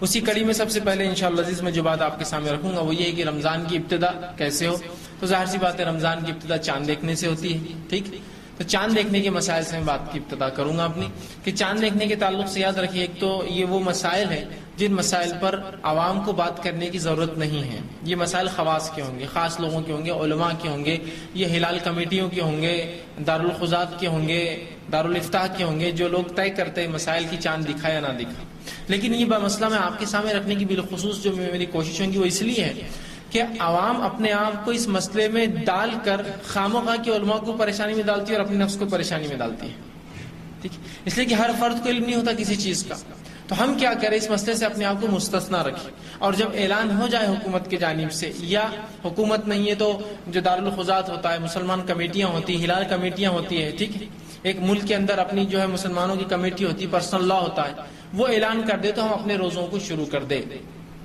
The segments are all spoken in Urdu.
اسی کڑی میں سب سے پہلے انشاءاللہ عزیز میں جو بات آپ کے سامنے رکھوں گا وہ یہ ہے کہ رمضان کی ابتدا کیسے ہو. تو ظاہر سی بات ہے رمضان کی ابتدا چاند دیکھنے سے ہوتی ہے. ٹھیک، تو چاند دیکھنے کے مسائل سے میں بات کی ابتدا کروں گا اپنی کہ چاند دیکھنے کے تعلق سے یاد رکھیے ایک تو یہ وہ مسائل ہیں جن مسائل پر عوام کو بات کرنے کی ضرورت نہیں ہے. یہ مسائل خواص کے ہوں گے، خاص لوگوں کے ہوں گے، علماء کے ہوں گے، یہ ہلال کمیٹیوں کے ہوں گے، دارالخزات کے ہوں گے، دارالفتاح کے ہوں گے، جو لوگ طے کرتے ہیں مسائل کی چاند دکھا یا نہ دکھا. لیکن یہ مسئلہ میں آپ کے سامنے رکھنے کی بالخصوص جو میری کوشش ہوگی وہ اس لیے ہے کہ عوام اپنے آپ کو اس مسئلے میں ڈال کر خامخواہ کے علماء کو پریشانی میں ڈالتی ہے اور اپنے نفس کو پریشانی میں ڈالتی ہے. ٹھیک، اس لیے کہ ہر فرد کو علم نہیں ہوتا کسی چیز کا. تو ہم کیا کریں، اس مسئلے سے اپنے آپ کو مستثنا رکھیں اور جب اعلان ہو جائے حکومت کی جانب سے، یا حکومت نہیں ہے تو جو دارالخزات ہوتا ہے، مسلمان کمیٹیاں ہوتی ہیں، ہلال کمیٹیاں ہوتی ہیں، ٹھیک، ایک ملک کے اندر اپنی جو ہے مسلمانوں کی کمیٹی ہوتی ہے، پرسنل لا ہوتا ہے، وہ اعلان کر دے تو ہم اپنے روزوں کو شروع کر دیں.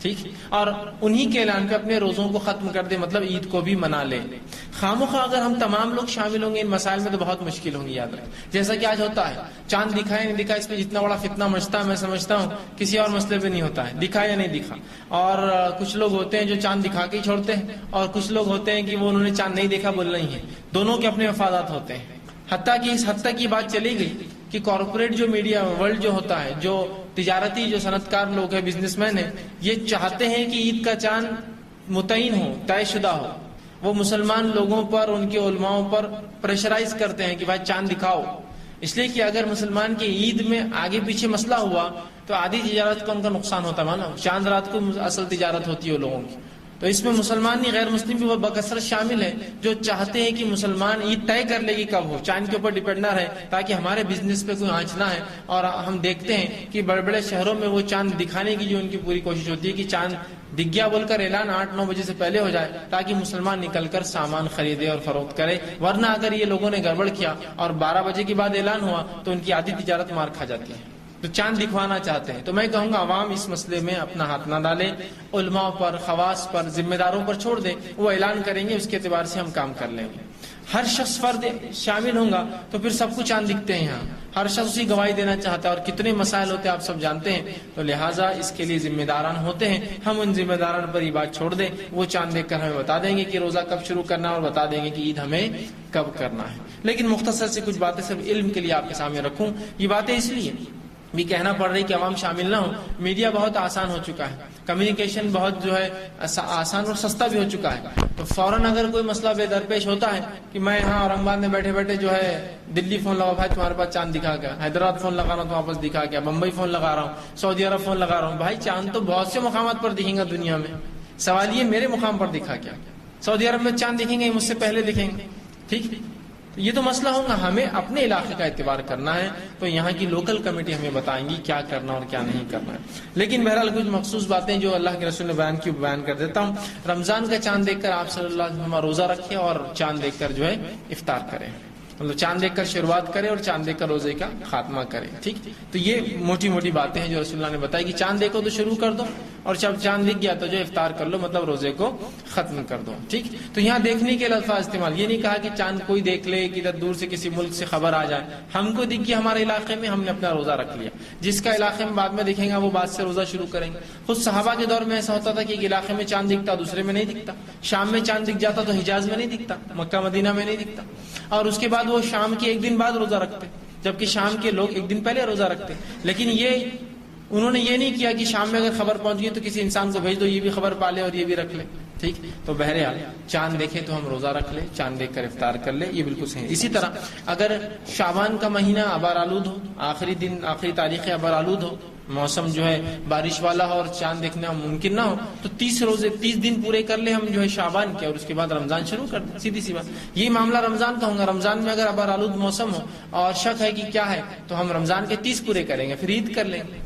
ٹھیک، اور انہی کے اعلان پہ اپنے روزوں کو ختم کر دے، مطلب عید کو بھی منا لے. خامخواہ اگر ہم تمام لوگ شامل ہوں گے ان مسائل میں تو بہت مشکل ہوں گی. یاد رکھیں جیسا کہ آج ہوتا ہے، چاند دکھا یا نہیں دکھا، اس پہ جتنا بڑا فتنہ مچتا ہے میں سمجھتا ہوں کسی اور مسئلے پہ نہیں ہوتا ہے، دکھا یا نہیں دکھا. اور کچھ لوگ ہوتے ہیں جو چاند دکھا کے ہی چھوڑتے ہیں، اور کچھ لوگ ہوتے ہیں کہ وہ انہوں نے چاند نہیں دیکھا بول رہی ہیں. دونوں کے اپنے مفادات ہوتے ہیں. حتیٰ کہ اس حد تک کی بات چلی گئی کہ کارپوریٹ جو میڈیا ورلڈ جو ہوتا ہے، جو تجارتی جو صنعت کار لوگ ہیں، بزنس مین ہیں، یہ چاہتے ہیں کہ عید کا چاند متعین ہو، طے شدہ ہو. وہ مسلمان لوگوں پر، ان کے علماء پر پریشرائز کرتے ہیں کہ بھائی چاند دکھاؤ، اس لیے کہ اگر مسلمان کی عید میں آگے پیچھے مسئلہ ہوا تو آدھی تجارت کا ان کا نقصان ہوتا ہے. مانا چاند رات کو اصل تجارت ہوتی ہے لوگوں کی. تو اس میں مسلمان نہیں غیر مسلم بھی وہ بکثرت شامل ہے جو چاہتے ہیں کہ مسلمان عید طے کر لے گی کب ہو، چاند کے اوپر ڈیپینڈ نہ رہے تاکہ ہمارے بزنس پہ کوئی آنچ نہ ہے. اور ہم دیکھتے ہیں کہ بڑے بڑے شہروں میں وہ چاند دکھانے کی جو ان کی پوری کوشش ہوتی ہے کہ چاند دکھ گیا بول کر اعلان 8-9 بجے سے پہلے ہو جائے تاکہ مسلمان نکل کر سامان خریدے اور فروخت کرے. ورنہ اگر یہ لوگوں نے گڑبڑ کیا اور 12 بجے کے بعد اعلان ہوا تو ان کی آدھی تجارت مار کھا جاتی ہے. تو چاند دکھوانا چاہتے ہیں. تو میں کہوں گا عوام اس مسئلے میں اپنا ہاتھ نہ ڈالے، علماء پر، خواص پر، ذمہ داروں پر چھوڑ دیں. وہ اعلان کریں گے، اس کے اعتبار سے ہم کام کر لیں گے. ہر شخص فرد شامل ہوں گا تو پھر سب کو چاند دکھتے ہیں. یہاں ہر شخص اسی گواہی دینا چاہتا ہے اور کتنے مسائل ہوتے ہیں آپ سب جانتے ہیں. تو لہٰذا اس کے لیے ذمہ داران ہوتے ہیں. ہم ان ذمہ داران پر یہ بات چھوڑ دیں. وہ چاند دیکھ کر ہمیں بتا دیں گے کہ روزہ کب شروع کرنا ہے اور بتا دیں گے کہ عید ہمیں کب کرنا ہے. لیکن مختصر سے کچھ باتیں صرف علم کے لیے آپ کے سامنے رکھوں. یہ باتیں اس لیے بھی کہنا پڑ رہی کہ عوام شامل نہ ہو. میڈیا بہت آسان ہو چکا ہے، کمیونیکیشن بہت جو ہے آسان اور سستا بھی ہو چکا ہے. تو فوراً اگر کوئی مسئلہ بے درپیش ہوتا ہے کہ میں یہاں اورنگ آباد میں بیٹھے بیٹھے جو ہے دلی فون لگا بھائی تمہارے پاس چاند دکھا گیا، حیدرآباد فون لگا رہا ہوں تو واپس دکھا گیا، بمبئی فون لگا رہا ہوں، سعودی عرب فون لگا رہا ہوں. بھائی چاند تو بہت سے مقامات پر دکھیں گا دنیا میں، سوال یہ میرے مقام پر دکھا کیا؟ سعودی عرب میں چاند دکھیں گے مجھ سے پہلے دکھیں گے. ٹھیک، یہ تو مسئلہ ہوگا. ہمیں اپنے علاقے کا اعتبار کرنا ہے تو یہاں کی لوکل کمیٹی ہمیں بتائیں گی کیا کرنا اور کیا نہیں کرنا ہے. لیکن بہرحال کچھ مخصوص باتیں جو اللہ کے رسول نے بیان کی بیان کر دیتا ہوں. رمضان کا چاند دیکھ کر آپ صلی اللہ علیہ وسلم روزہ رکھیں اور چاند دیکھ کر جو ہے افطار کریں. مطلب چاند دیکھ کر شروعات کرے اور چاند دیکھ کر روزے کا خاتمہ کرے. ٹھیک، تو یہ موٹی موٹی باتیں ہیں جو رسول اللہ نے بتائی کہ چاند دیکھو تو شروع کر دو اور جب چاند دکھ گیا تو جو افطار کر لو، مطلب روزے کو ختم کر دو. ٹھیک، تو یہاں دیکھنے کے الفاظ استعمال، یہ نہیں کہا کہ چاند کوئی دیکھ لے کہ ادھر دور سے کسی ملک سے خبر آ جائے. ہم کو دکھ گیا ہمارے علاقے میں، ہم نے اپنا روزہ رکھ لیا. جس کا علاقے میں بعد میں دکھیں گا وہ بعد سے روزہ شروع کریں گے. خود صحابہ کے دور میں ایسا ہوتا تھا کہ ایک علاقے میں چاند دکھتا دوسرے میں نہیں دکھتا. شام میں چاند دکھ جاتا تو حجاز میں نہیں دکھتا، مکہ مدینہ میں نہیں دکھتا. اور اس کے بعد وہ شام کے ایک دن بعد روزہ رکھتے، جبکہ شام کے لوگ ایک دن پہلے روزہ رکھتے. لیکن یہ انہوں نے یہ نہیں کیا کہ شام میں اگر خبر پہنچ گئی تو کسی انسان کو بھیج دو یہ بھی خبر پا لے اور یہ بھی رکھ لے. ٹھیک، تو بہرحال چاند دیکھے تو ہم روزہ رکھ لے، چاند دیکھ کر افطار کر لے، یہ بالکل صحیح. اسی طرح اگر شعبان کا مہینہ ابار آلود ہو، آخری دن آخری تاریخ ابار آلود ہو، موسم جو ہے بارش والا ہو اور چاند دیکھنا ممکن نہ ہو تو 30 دن پورے کر لے ہم جو ہے شعبان کے، اور اس کے بعد رمضان شروع کر دیں. سیدھی سی بات. یہ معاملہ رمضان کا ہوگا. رمضان میں اگر ابار آلود موسم ہو اور شک ہے کہ کیا ہے تو ہم رمضان کے 30 پورے کریں گے، پھر عید کر لیں گے.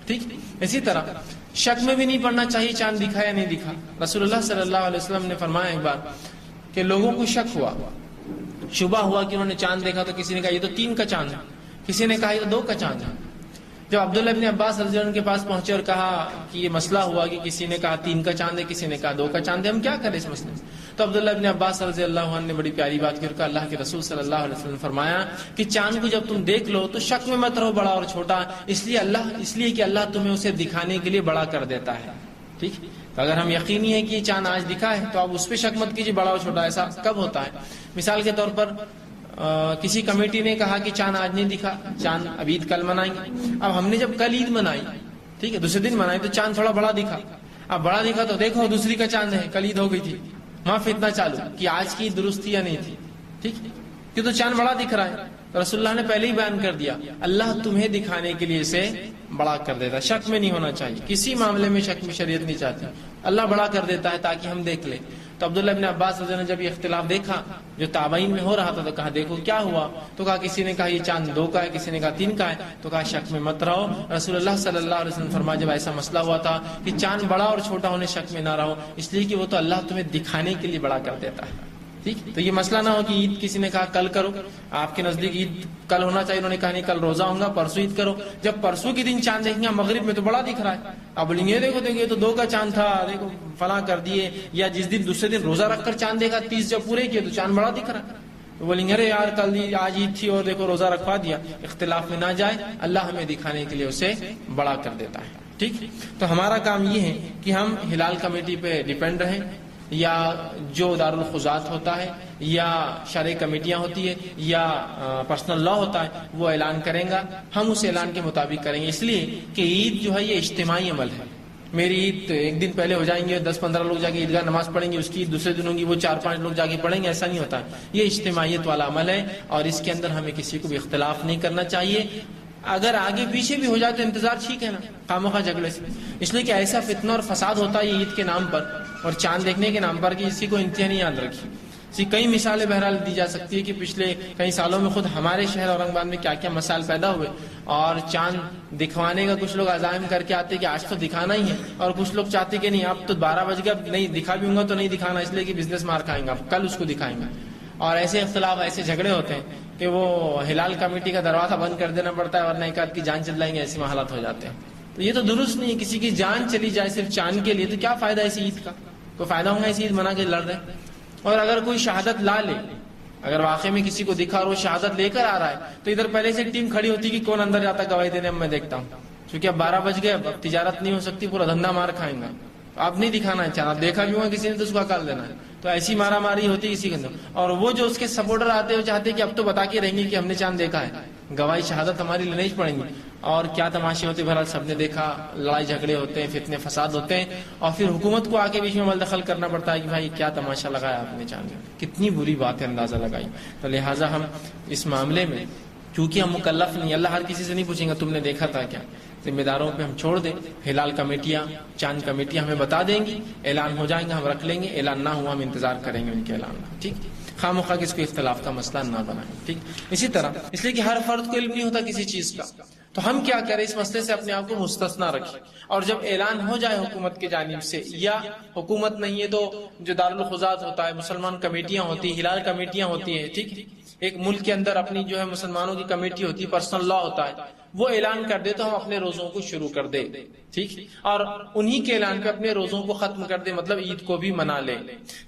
ٹھیک، اسی طرح شک میں بھی نہیں پڑنا چاہیے چاند دکھا یا نہیں دکھا. رسول اللہ صلی اللہ علیہ وسلم نے فرمایا ایک بار کہ لوگوں کو شک ہوا، شبہ ہوا کہ انہوں نے چاند دیکھا تو کسی نے کہا یہ تو 3 کا چاند ہے، کسی نے کہا یہ تو 2 کا چاند ہے. جب عبداللہ ابن عباس رضی اللہ عنہ کے پاس پہنچے اور کہا کہ یہ مسئلہ ہوا کہ کسی نے کہا 3 کا چاند ہے، کسی نے کہا 2 کا چاند ہے، ہم کیا کریں اس مسئلے میں؟ تو عبداللہ ابن عباس رضی اللہ عنہ نے بڑی پیاری بات کی اور کہا اللہ کے رسول صلی اللہ علیہ وسلم نے فرمایا کہ چاند کو جب تم دیکھ لو تو شک میں مت رہو بڑا اور چھوٹا، اس لیے کہ اللہ تمہیں اسے دکھانے کے لیے بڑا کر دیتا ہے، ٹھیک؟ تو اگر ہم یقینی ہے کہ یہ چاند آج دکھا ہے تو آپ اس پہ شک مت کیجیے بڑا اور چھوٹا ایسا کب ہوتا ہے۔ مثال کے طور پر کسی کمیٹی نے کہا کہ چاند آج نہیں دکھا، چاند اب عید کل منائیں گے۔ اب ہم نے جب کل عید منائی، ٹھیک ہے، دوسرے دن منائی تو چاند تھوڑا بڑا دکھا، اب بڑا دکھا تو دیکھو دوسری کا چاند ہے، کل عید ہو گئی تھی، وہاں فتنہ چالو کہ آج کی درست تھی یا نہیں تھی، ٹھیک، کہ تو چاند بڑا دکھ رہا ہے۔ رسول اللہ نے پہلے ہی بیان کر دیا اللہ تمہیں دکھانے کے لیے اسے بڑا کر دیتا، شک میں نہیں ہونا چاہیے، کسی معاملے میں شک میں شریعت نہیں چاہتی، اللہ بڑا کر دیتا ہے تاکہ ہم دیکھ لیں۔ تو عبداللہ ابن عباس رضی اللہ عنہ نے جب یہ اختلاف دیکھا جو تابعین میں ہو رہا تھا تو کہا دیکھو کیا ہوا، تو کہا کسی نے کہا یہ چاند 2 کا ہے، کسی نے کہا 3 کا ہے، تو کہا شک میں مت رہو۔ رسول اللہ صلی اللہ علیہ وسلم فرمایا جب ایسا مسئلہ ہوا تھا کہ چاند بڑا اور چھوٹا ہونے شک میں نہ رہو، اس لیے کہ وہ تو اللہ تمہیں دکھانے کے لیے بڑا کر دیتا ہے، ٹھیک۔ تو یہ مسئلہ نہ ہو کہ عید کسی نے کہا کل کرو، آپ کے نزدیک عید کل ہونا چاہیے، انہوں نے کہا نہیں کل روزہ ہوں گا پرسوں عید کرو، جب پرسوں کے دن چاند دیکھیں گے مغرب میں تو بڑا دکھ رہا ہے، اب بولیں گے دیکھو یہ تو 2 کا چاند تھا، دیکھو فلاں کر دیے، یا جس دن دوسرے دن روزہ رکھ کر چاند دیکھا 30 جب پورے کیے تو چاند بڑا دکھ رہا ہے، تو بولیں گے ارے یار کل آج عید تھی اور دیکھو روزہ رکھوا دیا۔ اختلاف میں نہ جائے، اللہ ہمیں دکھانے کے لیے اسے بڑا کر دیتا ہے، ٹھیک۔ تو ہمارا کام یہ ہے کہ ہم ہلال کمیٹی پہ ڈیپینڈ رہیں، یا جو دارالخزات ہوتا ہے یا شرعی کمیٹیاں ہوتی ہے یا پرسنل لا ہوتا ہے وہ اعلان کریں گا، ہم اس اعلان کے مطابق کریں گے، اس لیے کہ عید جو ہے یہ اجتماعی عمل ہے۔ میری عید 1 دن پہلے ہو جائیں گے، 10-15 لوگ جا کے عیدگاہ نماز پڑھیں گے، اس کی دوسرے دن ہوں گی وہ 4-5 لوگ جا کے پڑھیں گے، ایسا نہیں ہوتا ہے۔ یہ اجتماعیت والا عمل ہے اور اس کے اندر ہمیں کسی کو بھی اختلاف نہیں کرنا چاہیے، اگر آگے پیچھے بھی ہو جائے تو انتظار ٹھیک ہے نا، خامخواہ جھگڑے سے، اس لیے کہ ایسا فتنہ اور فساد ہوتا ہے عید کے نام پر اور چاند دیکھنے کے نام پر کہ اسی کو انتہا نہیں یاد رکھی۔ اسی کئی مثالیں بہرحال دی جا سکتی ہے کہ پچھلے کئی سالوں میں خود ہمارے شہر اورنگ آباد میں کیا کیا مسائل پیدا ہوئے، اور چاند دکھوانے کا کچھ لوگ عزائم کر کے آتے کہ آج تو دکھانا ہی ہے، اور کچھ لوگ چاہتے کہ نہیں اب تو 12 بج گیا، نہیں دکھا بھی ہوں گا تو نہیں دکھانا، اس لیے کہ بزنس مار کھائیں گا، کل اس کو دکھائیں گے۔ اور ایسے اختلاف ایسے جھگڑے ہوتے ہیں کہ وہ ہلال کمیٹی کا دروازہ بند کر دینا پڑتا ہے ورنہ ایک آدھ کی جان چل جائیں گے، ایسے حالات ہو جاتے ہیں۔ تو یہ تو درست نہیں ہے، کسی کی جان چلی جائے صرف چاند کے لیے تو کیا فائدہ ایسی عید کا، کوئی فائدہ ہوگا ایسی عید منا کے لڑ رہے۔ اور اگر کوئی شہادت لا لے، اگر واقعی میں کسی کو دکھا اور وہ شہادت لے کر آ رہا ہے تو ادھر پہلے سے ٹیم کھڑی ہوتی کہ کون اندر جاتا گواہی دینے، اب میں دیکھتا ہوں، کیونکہ اب 12 بج گئے، اب تجارت نہیں ہو سکتی، پورا دھندا مار کھائیں گا، آپ نہیں دکھانا ہے چاند، آپ دیکھا بھی ہوگا کسی نے تو اس کو اکال دینا ہے، تو ایسی مارا ماری ہوتی ہے کسی کے اندر۔ اور وہ جو اس کے سپورٹر آتے ہیں چاہتے کہ اب تو بتا کے رہیں گے کہ ہم نے چاند دیکھا ہے، گواہی شہادت ہماری لینی ہی پڑیں گی، اور کیا تماشے ہوتے بہرحال سب نے دیکھا، لڑائی جھگڑے ہوتے ہیں، فتنے فساد ہوتے ہیں، اور پھر حکومت کو آگے بیچ میں عمل دخل کرنا پڑتا ہے کہ بھائی کیا تماشا لگایا آپ نے چاند، کتنی بری بات ہے، اندازہ لگائی۔ تو لہٰذا ہم اس معاملے میں چونکہ ہم مکلف نہیں، اللہ ہر کسی سے نہیں پوچھیں گا تم نے دیکھا تھا کیا، ذمہ داروں پہ ہم چھوڑ دیں، ہلال کمیٹیاں چاند کمیٹیاں ہمیں بتا دیں گی، اعلان ہو جائیں گے ہم رکھ لیں گے، اعلان نہ ہوا ہم انتظار کریں گے ان کے اعلان کا، ٹھیک، خواہ مخواہ کس کو اختلاف کا مسئلہ نہ بنائیں، ٹھیک۔ اسی طرح اس لیے کہ ہر فرد کو علم نہیں ہوتا کسی چیز کا، تو ہم کیا کریں اس مسئلے سے اپنے آپ کو مستثنا رکھیں، اور جب اعلان ہو جائے حکومت کی جانب سے، یا حکومت نہیں ہے تو جو دارالخزات ہوتا ہے، مسلمان کمیٹیاں ہوتی ہیں، ہلال کمیٹیاں ہوتی ہیں، ٹھیک، ایک ملک کے اندر اپنی جو ہے مسلمانوں کی کمیٹی ہوتی ہے، پرسنل لا ہوتا ہے، وہ اعلان کر دے تو ہم اپنے روزوں کو شروع کر دیں، ٹھیک، اور انہی کے اعلان پہ اپنے روزوں کو ختم کر دیں، مطلب عید کو بھی منا لیں۔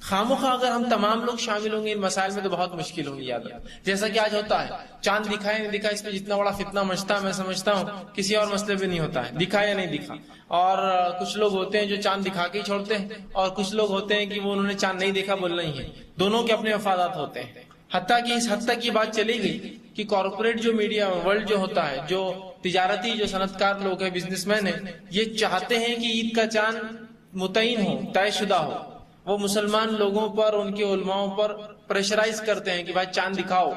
خامخواہ اگر ہم تمام لوگ شامل ہوں گے ان مسائل میں تو بہت مشکل ہوگی، یاد رکھیں، جیسا کہ آج ہوتا ہے، چاند دکھا یا نہیں دکھا اس پہ جتنا بڑا فتنہ مچتا ہے میں سمجھتا ہوں کسی اور مسئلے پہ نہیں ہوتا ہے، دکھا یا نہیں دکھا۔ اور کچھ لوگ ہوتے ہیں جو چاند دکھا کے ہی چھوڑتے ہیں، اور کچھ لوگ ہوتے ہیں کہ وہ انہوں نے چاند نہیں دیکھا بولنا ہی ہے، دونوں کے اپنے مفادات ہوتے ہیں۔ حتیٰ کہ اس حد تک یہ بات چلی گئی کہ کارپوریٹ جو میڈیا ورلڈ جو ہوتا ہے، جو تجارتی جو صنعت کار لوگ ہیں، بزنس مین ہیں، یہ چاہتے ہیں کہ عید کا چاند متعین ہو، طے شدہ ہو، وہ مسلمان لوگوں پر، ان کے علماؤں پر پریشرائز کرتے ہیں کہ بھائی چاند دکھاؤ،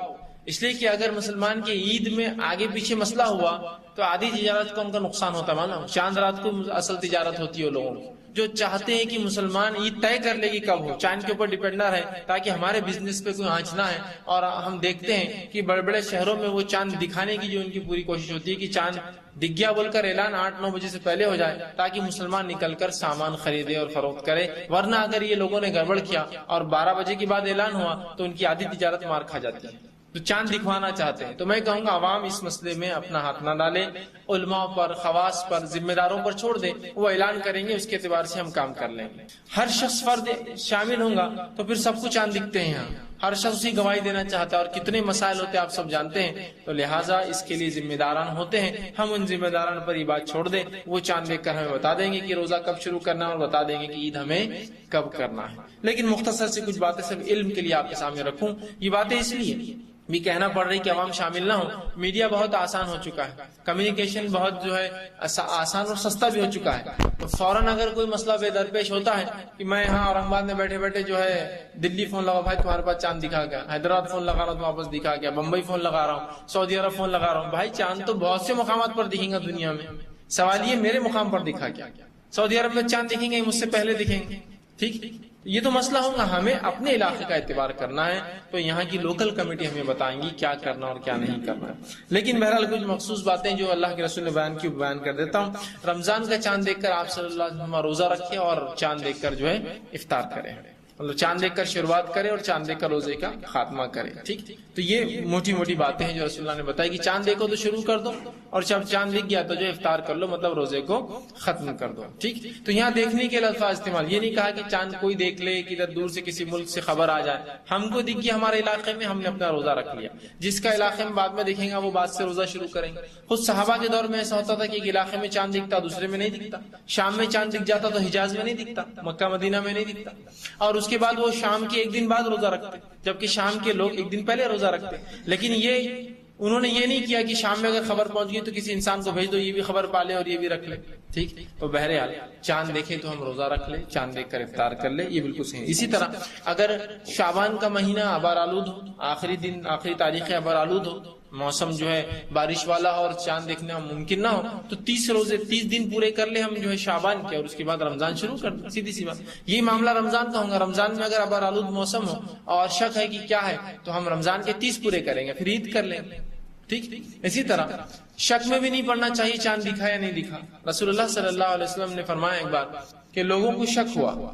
اس لیے کہ اگر مسلمان کے عید میں آگے پیچھے مسئلہ ہوا تو آدھی تجارت کا ان کا نقصان ہوتا ہے، معلوم، چاند رات کو اصل تجارت ہوتی ہے لوگوں کی، جو چاہتے ہیں کہ مسلمان عید طے کر لے گی کب ہو، چاند کے اوپر ڈیپینڈ نہ رہے تاکہ ہمارے بزنس پہ کوئی آنچ نہ ہے۔ اور ہم دیکھتے ہیں کہ بڑے بڑے شہروں میں وہ چاند دکھانے کی جو ان کی پوری کوشش ہوتی ہے کہ چاند دکھ گیا بول کر اعلان 8-9 بجے سے پہلے ہو جائے تاکہ مسلمان نکل کر سامان خریدے اور فروخت کرے، ورنہ اگر یہ لوگوں نے گڑبڑ کیا اور 12 بجے کے بعد اعلان ہوا تو ان کی آدھی تجارت مار کھا جاتی ہے۔ تو چاند دکھوانا چاہتے ہیں، تو میں کہوں گا عوام اس مسئلے میں اپنا ہاتھ نہ ڈالے، علماء پر، خواص پر، ذمہ داروں پر چھوڑ دے، وہ اعلان کریں گے، اس کے اعتبار سے ہم کام کر لیں گے۔ ہر شخص فرد شامل ہوگا تو پھر سب کو چاند دکھتے ہیں یہاں، ہر شخص اسی گواہی دینا چاہتا ہے، اور کتنے مسائل ہوتے ہیں آپ سب جانتے ہیں، تو لہٰذا اس کے لیے ذمہ داران ہوتے ہیں، ہم ان ذمہ داران پر یہ بات چھوڑ دیں، وہ چاند دیکھ کر ہمیں بتا دیں گے کہ روزہ کب شروع کرنا ہے، اور بتا دیں گے کہ عید ہمیں کب کرنا ہے۔ لیکن مختصر سے کچھ باتیں صرف علم کے لیے آپ کے سامنے رکھوں، یہ باتیں اس لیے بھی کہنا پڑ رہی کہ عوام شامل نہ ہو، میڈیا بہت آسان ہو چکا ہے، کمیونیکیشن بہت جو ہے آسان اور سستا بھی ہو چکا ہے، تو فوراً اگر کوئی مسئلہ بے درپیش ہوتا ہے کہ میں یہاں اورنگ آباد میں بیٹھے بیٹھے جو ہے دلی فون لگا، بھائی تمہارے پاس چاند دکھا گیا، حیدرآباد فون لگا رہا ہوں تو واپس دکھا گیا، بمبئی فون لگا رہا ہوں، سعودی عرب فون لگا رہا ہوں، بھائی چاند تو بہت سے مقامات پر دکھیں گا دنیا میں، سوال یہ میرے مقام پر دکھا گیا، سعودی عرب میں چاند دکھیں گے، مجھ سے پہلے دکھیں گے، ٹھیک، یہ تو مسئلہ ہوگا، ہمیں اپنے علاقے کا اعتبار کرنا ہے، تو یہاں کی لوکل کمیٹی ہمیں بتائیں گی کیا کرنا اور کیا نہیں کرنا ہے۔ لیکن بہرحال کچھ مخصوص باتیں جو اللہ کے رسول نے بیان کر دیتا ہوں۔ رمضان کا چاند دیکھ کر آپ صلی اللہ علیہ وسلم روزہ رکھے اور چاند دیکھ کر جو ہے افطار کرے، مطلب چاند دیکھ کر شروعات کرے اور چاند دیکھ کر روزے کا خاتمہ کرے، ٹھیک، تو یہ موٹی موٹی باتیں ہیں جو رسول اللہ نے بتائی کہ چاند دیکھو تو شروع کر دو، اور جب چاند دکھ گیا تو جو افطار کر لو، مطلب روزے کو ختم کر دو، ٹھیک۔ تو یہاں دیکھنے کے الفاظ استعمال، یہ نہیں کہا کہ چاند کوئی دیکھ لے کہ ادھر دور سے کسی ملک سے خبر آ جائے، ہم کو دکھ گیا ہمارے علاقے میں، ہم نے اپنا روزہ رکھ لیا، جس کا علاقے میں بعد میں دیکھیں گا وہ بعد سے روزہ شروع کریں گے۔ خود صحابہ کے دور میں ایسا ہوتا تھا کہ ایک علاقے میں چاند دکھتا دوسرے میں نہیں دکھتا، شام میں چاند دکھ جاتا تو حجاز میں نہیں دکھتا، مکہ مدینہ میں نہیں دکھتا، اور اس کے بعد وہ شام کے ایک دن بعد روزہ رکھتے، جبکہ شام کے لوگ ایک دن پہلے روزہ رکھتے۔ لیکن انہوں نے یہ نہیں کیا کہ شام میں اگر خبر پہنچ گئی تو کسی انسان کو بھیج دو یہ بھی خبر پا لے اور یہ بھی رکھ لے، ٹھیک۔ تو بہرحال چاند دیکھے تو ہم روزہ رکھ لے، چاند دیکھ کر افطار کر لے، یہ بالکل صحیح ہے۔ اسی طرح اگر شعبان کا مہینہ ابار آلود ہو، آخری تاریخ ابار آلود ہو، موسم جو ہے بارش والا اور چاند دیکھنا ممکن نہ ہو، تو 30 دن پورے کر لے ہم جو ہے شعبان کے، اور اس کے بعد رمضان شروع کر دیں، سیدھی سی بات۔ یہ معاملہ رمضان کا ہوگا، رمضان میں اگر ابار آلود موسم ہو اور شک ہے کہ کیا ہے تو ہم رمضان کے 30 پورے کریں گے، پھر عید کر لیں گے، ٹھیک۔ اسی طرح شک میں بھی نہیں پڑنا چاہیے چاند دکھا یا نہیں دکھا۔ رسول اللہ صلی اللہ علیہ وسلم نے فرمایا ایک بار کہ لوگوں کو شک ہوا،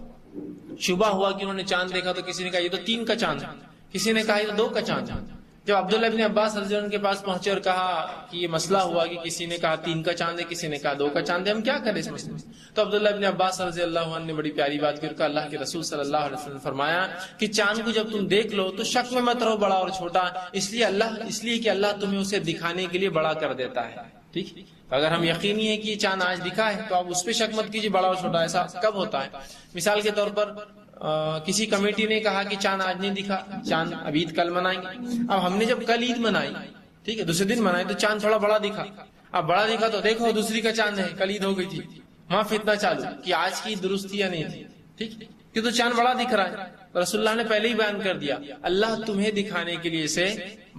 شبہ ہوا کہ انہوں نے چاند دیکھا، تو کسی نے کہا یہ تو 3 کا چاند ہے، کسی نے کہا یہ تو 2 کا چاند ہے۔ جب عبداللہ ابن عباس رضی اللہ عنہ کے پاس پہنچے اور کہا کہ یہ مسئلہ ہوا کہ کسی نے کہا 3 کا چاند ہے، کسی نے کہا 2 کا چاند ہے، ہم کیا کریں اس مسئلے میں؟ تو عبداللہ ابن عباس رضی اللہ عنہ نے بڑی پیاری بات کی اور کہا اللہ کے رسول صلی اللہ علیہ وسلم نے فرمایا کہ چاند کو جب تم دیکھ لو تو شک میں مت رہو بڑا اور چھوٹا، اس لیے کہ اللہ تمہیں اسے دکھانے کے لیے بڑا کر دیتا ہے، ٹھیک۔ اگر ہم یقینی ہے کہ یہ چاند آج دکھا ہے تو آپ اس پہ شک مت کیجیے بڑا اور چھوٹا ایسا کب ہوتا ہے۔ مثال کے طور پر کسی کمیٹی نے کہا کہ چاند آج نہیں دکھا، چاند اب عید کل منائیں گے، اب ہم نے جب کل عید منائی، ٹھیک ہے، دوسرے دن منائی تو چاند تھوڑا بڑا دکھا، اب بڑا دکھا تو دیکھو دوسری کا چاند ہے، کل عید ہو گئی تھی، وہاں فتنہ چالو کہ آج کی درست تھی یا نہیں تھی، ٹھیک، کہ تو چاند بڑا دکھ رہا ہے۔ رسول اللہ نے پہلے ہی بیان کر دیا اللہ تمہیں دکھانے کے لیے اسے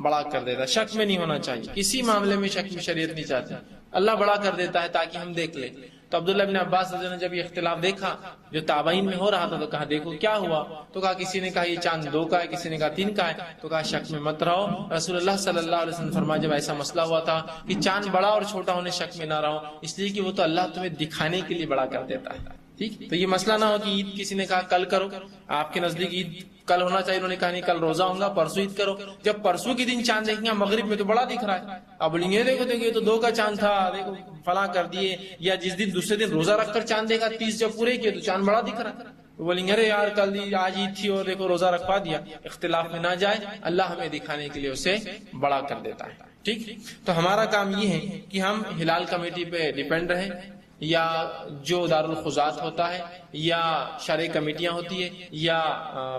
بڑا کر دیتا، شک میں نہیں ہونا چاہیے، کسی معاملے میں شک میں شریعت نہیں چاہتی، اللہ بڑا کر دیتا ہے تاکہ ہم دیکھ لیں۔ تو عبداللہ ابن عباس رضی اللہ عنہ نے جب یہ اختلاف دیکھا جو تابعین میں ہو رہا تھا تو کہا دیکھو کیا ہوا، تو کہا کسی نے کہا یہ چاند 2 کا ہے، کسی نے کہا 3 کا ہے، تو کہا شک میں مت رہو۔ رسول اللہ صلی اللہ علیہ وسلم فرمایا جب ایسا مسئلہ ہوا تھا کہ چاند بڑا اور چھوٹا ہونے شک میں نہ رہو، اس لیے کہ وہ تو اللہ تمہیں دکھانے کے لیے بڑا کر دیتا ہے، ٹھیک۔ تو یہ مسئلہ نہ ہو کہ عید کسی نے کہا کل کرو، آپ کے نزدیک عید کل ہونا چاہیے، انہوں نے کہا نہیں کل روزہ ہوں گا پرسوں عید کرو، جب پرسوں کے دن چاند دیکھیں گے مغرب میں تو بڑا دکھ رہا ہے، اب بولیں گے دیکھو یہ تو 2 کا چاند تھا، دیکھو فلاں کر دیے، یا جس دن دوسرے دن روزہ رکھ کر چاند دیکھا 30 جب پورے کیے تو چاند بڑا دکھ رہا ہے، تو بولیں گے ارے یار کل آج عید تھی اور دیکھو روزہ رکھوا دیا، اختلاف میں نہ جائے، اللہ ہمیں دکھانے کے لیے اسے بڑا کر دیتا ہے، ٹھیک۔ تو ہمارا کام یہ ہے کہ ہم ہلال کمیٹی پہ ڈیپینڈ رہیں، یا جو دارالخزات ہوتا ہے یا شرعی کمیٹیاں ہوتی ہے یا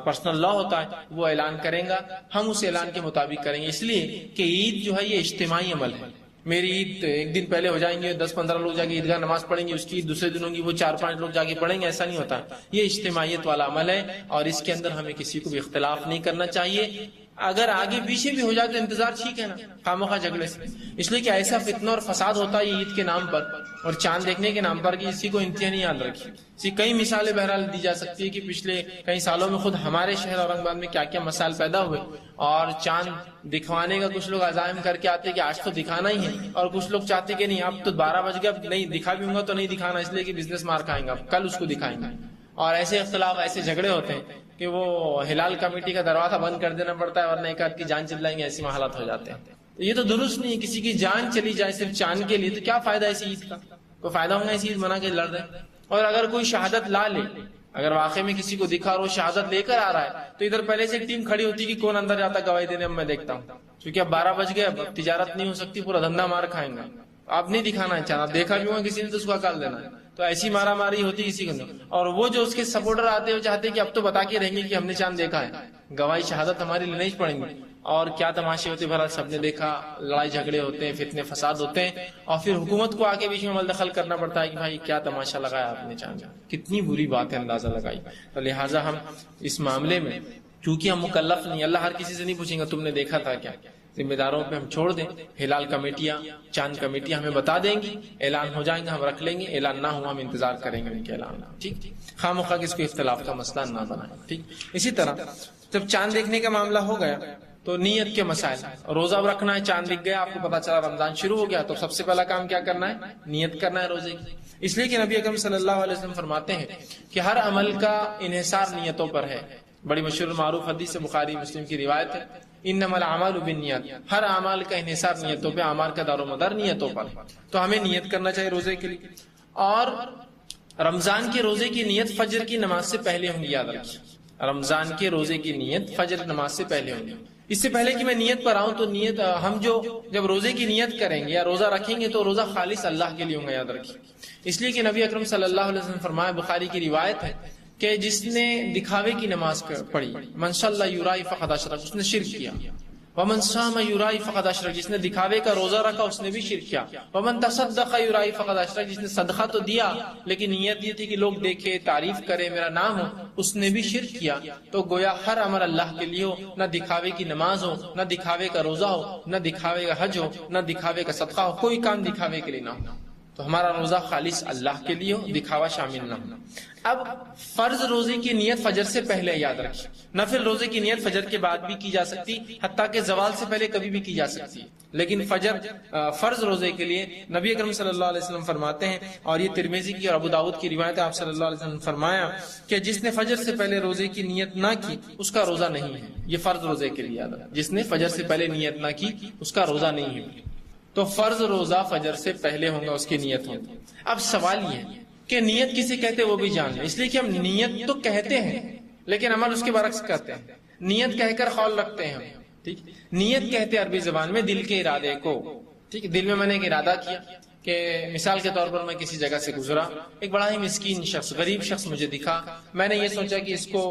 پرسنل لا ہوتا ہے وہ اعلان کریں گا، ہم اس اعلان کے مطابق کریں گے، اس لیے کہ عید جو ہے یہ اجتماعی عمل ہے۔ میری عید ایک دن پہلے ہو جائیں گے، 10-15 لوگ جا کے عیدگاہ نماز پڑھیں گے، اس کی دوسرے دن ہوگی وہ 4-5 لوگ جا کے پڑھیں گے، ایسا نہیں ہوتا، یہ اجتماعیت والا عمل ہے اور اس کے اندر ہمیں کسی کو بھی اختلاف نہیں کرنا چاہیے۔ اگر آگے پیچھے بھی ہو جائے تو انتظار ٹھیک ہے نا، خامخواہ جھگڑے سے، اس لیے کہ ایسا فتنہ اور فساد ہوتا ہے عید کے نام پر اور چاند دیکھنے کے نام پر کہ اسی کو انتہا نہیں یاد رکھی۔ اسی کئی مثالیں بہرحال دی جا سکتی ہے کہ پچھلے کئی سالوں میں خود ہمارے شہر اورنگ آباد میں کیا کیا مسائل پیدا ہوئے، اور چاند دکھوانے کا کچھ لوگ عزائم کر کے آتے کہ آج تو دکھانا ہی ہے، اور کچھ لوگ چاہتے کہ نہیں اب تو 12 بج گئے، اب نہیں دکھا بھی ہوں گا تو نہیں دکھانا، اس لیے کہ بزنس مار کھائیں گا، کل اس کو دکھائیں گے۔ اور ایسے اختلاف ایسے جھگڑے ہوتے ہیں کہ وہ ہلال کمیٹی کا دروازہ بند کر دینا پڑتا ہے ورنہ ایک آدھ کی جان چل جائیں گے، ایسے حالات ہو جاتے ہیں. یہ تو درست نہیں ہے. کسی کی جان چلی جائے صرف چاند کے لیے تو کیا فائدہ ایسی عید کا؟ کوئی فائدہ ہوگا ایسی عید بنا کے لڑ رہے. اور اگر کوئی شہادت لا لے، اگر واقعی میں کسی کو دکھا اور وہ شہادت لے کر آ رہا ہے تو ادھر پہلے سے ایک ٹیم کھڑی ہوتی کہ کون اندر جاتا گواہی دینے. اب میں دیکھتا ہوں کیونکہ اب 12 بج گئے، اب تجارت نہیں ہو سکتی، پورا دھندا مار کھائیں گے. آپ نہیں دکھانا ہے چاہنا، دیکھا بھی ہوگا کسی نے تو اس کو اکال دینا ہے. تو ایسی مارا ماری ہوتی کسی کو. اور وہ جو اس کے سپورٹر آتے ہیں وہ چاہتے ہیں کہ اب تو بتا کے رہیں گے کہ ہم نے چاند دیکھا ہے، گواہی شہادت ہماری لینے ہی پڑیں گے. اور کیا تماشے ہوتے بھلا، سب نے دیکھا، لڑائی جھگڑے ہوتے ہیں، فتنے فساد ہوتے ہیں، اور پھر حکومت کو آگے بیچ میں عمل دخل کرنا پڑتا ہے کہ بھائی کیا تماشا لگایا آپ نے چاند. کتنی بری بات ہے، اندازہ لگائی. تو لہٰذا ہم اس معاملے میں چونکہ ہم مکلف نہیں، اللہ ہر کسی سے نہیں پوچھیں گا تم نے دیکھا تھا کیا. ذمہ داروں پہ ہم چھوڑ دیں. ہلال کمیٹیاں، چاند کمیٹیاں ہمیں بتا دیں گی، اعلان ہو جائیں گا ہم رکھ لیں گے، اعلان نہ ہوا ہم انتظار کریں گے ان کے اعلان. ٹھیک، خواہ مخواہ اس کو اختلاف کا مسئلہ نہ بنائیں. ٹھیک. اسی طرح جب چاند دیکھنے کا معاملہ ہو گیا تو نیت کے مسائل. روزہ رکھنا ہے، چاند دکھ گیا، آپ کو پتا چلا رمضان شروع ہو گیا، تو سب سے پہلا کام کیا کرنا ہے؟ نیت کرنا ہے روزے کی. اس لیے کہ نبی اکرم صلی اللہ علیہ وسلم فرماتے ہیں کہ ہر عمل کا انحصار نیتوں پر ہے. بڑی مشہور معروف حدیث بخاری مسلم کی روایت ہے، انما الاعمال بالنیات. ہر اعمال کا انحصار نیتوں پہ، اعمال کا دار و مدار نیتوں پر. تو ہمیں نیت کرنا چاہیے روزے کے لیے. اور رمضان کے روزے کی نیت فجر کی نماز سے پہلے ہوں گی، یاد رکھیے. رمضان کے روزے کی نیت فجر نماز سے پہلے ہوں گی. اس سے پہلے کہ میں نیت پر آؤں تو نیت ہم جب روزے کی نیت کریں گے یا روزہ رکھیں گے تو روزہ خالص اللہ کے لیے ہوگا، یاد رکھیے. اس لیے کہ نبی اکرم صلی اللہ علیہ وسلم فرمایا، بخاری کی روایت ہے کہ جس نے دکھاوے کی نماز پڑھی، من صلی یرائی فقد اشرک، اس نے شرک کیا. ومن صام یرائی فقد اشرک، جس نے دکھاوے کا روزہ رکھا اس نے بھی شرک کیا. ومن تصدق یرائی فقد اشرک، جس نے صدقہ تو دیا لیکن نیت یہ تھی کہ لوگ دیکھے، تعریف کرے، میرا نام ہو، اس نے بھی شرک کیا. تو گویا ہر عمل اللہ کے لیے ہو، نہ دکھاوے کی نماز ہو، نہ دکھاوے کا روزہ ہو، نہ دکھاوے کا حج ہو، نہ دکھاوے کا صدقہ ہو، کوئی کام دکھاوے کے لیے نہ ہو. تو ہمارا روزہ خالص اللہ کے لیے ہو، دکھاوا شامل نہ ہو. اب فرض روزے کی نیت فجر سے پہلے، یاد رکھیے. نفل روزے کی نیت فجر کے بعد بھی کی جا سکتی، حتیٰ کہ زوال سے پہلے کبھی بھی کی جا سکتی. لیکن فرض روزے کے لیے نبی اکرم صلی اللہ علیہ وسلم فرماتے ہیں، اور یہ ترمذی کی اور ابو داؤد کی روایت ہے، آپ صلی اللہ علیہ وسلم فرمایا کہ جس نے فجر سے پہلے روزے کی نیت نہ کی اس کا روزہ نہیں ہے. یہ فرض روزے کے لیے، جس نے فجر سے پہلے نیت نہ کی اس کا روزہ نہیں ہے. تو فرض روزہ فجر سے پہلے ہوگا، اس کی نیت ہوگی. اب سوال یہ ہے کہ نیت کسے کہتے وہ بھی جان لیں. اس لیے کہ ہم نیت تو کہتے ہیں لیکن عمل اس کے برعکس کرتے ہیں. نیت کہہ کر قول رکھتے ہیں ہم. ٹھیک، نیت کہتے عربی زبان میں دل کے ارادے کو. ٹھیک، دل میں نے ایک ارادہ کیا کہ مثال کے طور پر میں کسی جگہ سے گزرا، ایک بڑا ہی مسکین شخص، غریب شخص مجھے دکھا، میں نے یہ سوچا کہ اس کو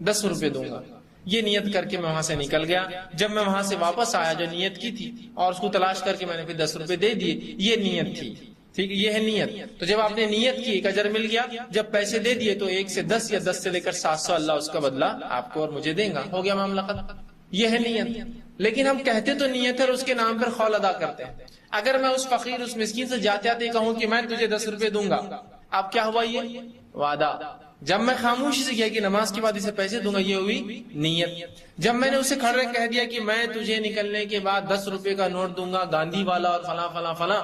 10 روپے دوں گا. یہ نیت کر کے میں وہاں سے نکل گیا. جب میں وہاں سے واپس آیا جو نیت کی تھی اور اس کو تلاش کر کے میں نے پھر 10 روپے دے دیے، یہ نیت تھی. ٹھیک، یہ ہے نیت. تو جب آپ نے نیت کی ایک اجر مل گیا، جب پیسے دے دیے تو 1 سے 10 یا 10 سے لے کر 700 اللہ اس کا بدلہ آپ کو اور مجھے دے گا، ہو گیا معاملہ ختم. یہ ہے نیت. لیکن ہم کہتے تو نیت ہے اور اس کے نام پر قول ادا کرتے ہیں. اگر میں اس فقیر، اس مسکین سے جاتے آتے کہوں کہ میں تجھے 10 روپے دوں گا، اب کیا ہوا؟ یہ وعدہ. جب میں خاموشی سے کیا کہ نماز کے بعد اسے پیسے دوں گا، یہ ہوئی نیت. جب میں نے اسے کھڑے کہہ دیا کہ میں تجھے نکلنے کے بعد 10 روپے کا نوٹ دوں گا، گاندھی والا اور فلاں فلاں فلاں،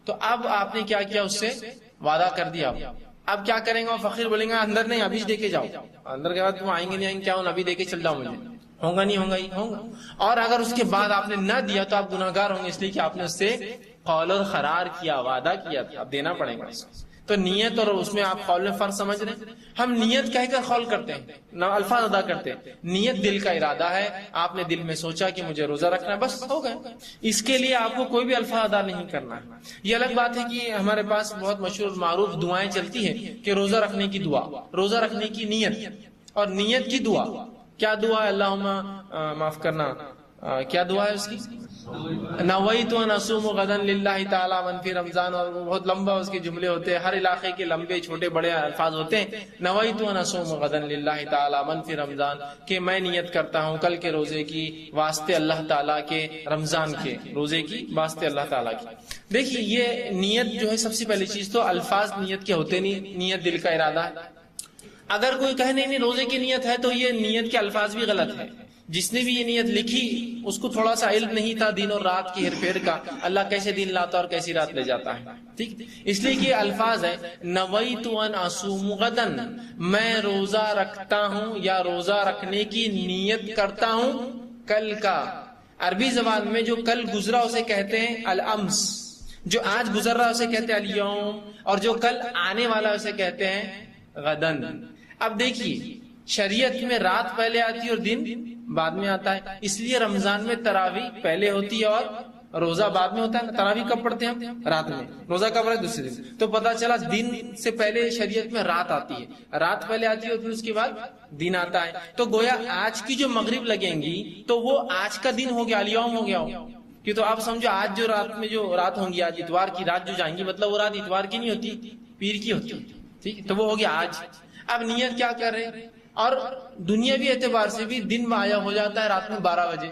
تو اب آپ نے کیا کیا؟ اس سے وعدہ کر دیا. اب کیا کریں گے؟ وہ فقیر بولیں گے اندر نہیں، ابھی دے کے جاؤ. اندر کے بعد تم آئیں گے نہیں آئیں گے، کیا ہوں ابھی دے کے چل جاؤ، مجھے ہوگا نہیں ہوگا ہی ہوگا. اور اگر اس کے بعد آپ نے نہ دیا تو آپ گناہگار ہوں گے، اس لیے کہ آپ نے اس سے قول اور قرار کیا، وعدہ کیا تھا، اب دینا پڑے گا. تو نیت اور اس میں آپ قول میں فرق سمجھ رہے ہیں. ہم نیت کہہ کر قول کرتے ہیں، نہ الفاظ ادا کرتے ہیں. نیت دل کا ارادہ ہے، آپ نے دل میں سوچا کہ مجھے روزہ رکھنا ہے، بس ہو گیا. اس کے لیے آپ کو کوئی بھی الفاظ ادا نہیں کرنا ہے. یہ الگ بات ہے کہ ہمارے پاس بہت مشہور معروف دعائیں چلتی ہیں کہ روزہ رکھنے کی دعا، روزہ رکھنے کی نیت اور نیت کی دعا. کیا دعا ہے؟ اللہم معاف کرنا، کیا دعا ہے اس کی؟ نویت ان اصوم غدا للہ تعالی من فی رمضان. اور بہت لمبا اس کے جملے ہوتے ہیں، ہر علاقے کے لمبے چھوٹے بڑے الفاظ ہوتے ہیں. نویت ان اصوم غدا للہ تعالی من فی رمضان، کہ میں نیت کرتا ہوں کل کے روزے کی واسطے اللہ تعالیٰ کے، رمضان کے روزے کی واسطے اللہ تعالیٰ کی. دیکھیے یہ نیت جو ہے، سب سے پہلی چیز تو الفاظ نیت کے ہوتے نہیں، نیت دل کا ارادہ ہے. اگر کوئی کہے نہیں روزے کی نیت ہے تو یہ نیت کے الفاظ بھی غلط ہے. جس نے بھی یہ نیت لکھی اس کو تھوڑا سا علم نہیں تھا دن اور رات کی ہیر پھیر کا، اللہ کیسے دن لاتا اور کیسی رات لے جاتا ہے، ٹھیک. اس لیے کہ الفاظ ہے نویت ان اصوم غدا، میں روزہ رکھتا ہوں یا روزہ رکھنے کی نیت کرتا ہوں کل کا. عربی زبان میں جو کل گزرا اسے کہتے ہیں الامس، جو آج گزر رہا اسے کہتے ہیں الیوم، اور جو کل آنے والا اسے کہتے ہیں غدن. اب دیکھیے شریعت میں رات پہلے آتی ہے اور دن بعد میں آتا ہے، اس لیے رمضان میں تراویح پہلے ہوتی ہے اور روزہ بعد میں ہوتا ہے. تراویح کب پڑھتے ہیں ہم؟ رات میں. روزہ کب رہے؟ دوسرے دن. تو پتا چلا دن سے پہلے شریعت میں رات آتی ہے، رات پہلے آتی ہے اور پھر اس کے بعد دن آتا ہے. تو گویا آج کی جو مغرب لگیں گی تو وہ آج کا دن ہو گیا، الیوم ہو گیا ہو. کہ تو آپ سمجھو آج جو رات میں جو رات ہوں گی، آج اتوار کی رات جو جائیں گی، مطلب وہ رات اتوار کی نہیں ہوتی، پیر کی ہوتی، ٹھیک. تو وہ ہو گیا آج. اب نیت کیا کر رہے؟ اور دنیاوی اعتبار سے بھی دن میں آیا ہو جاتا ہے رات میں 12 بجے.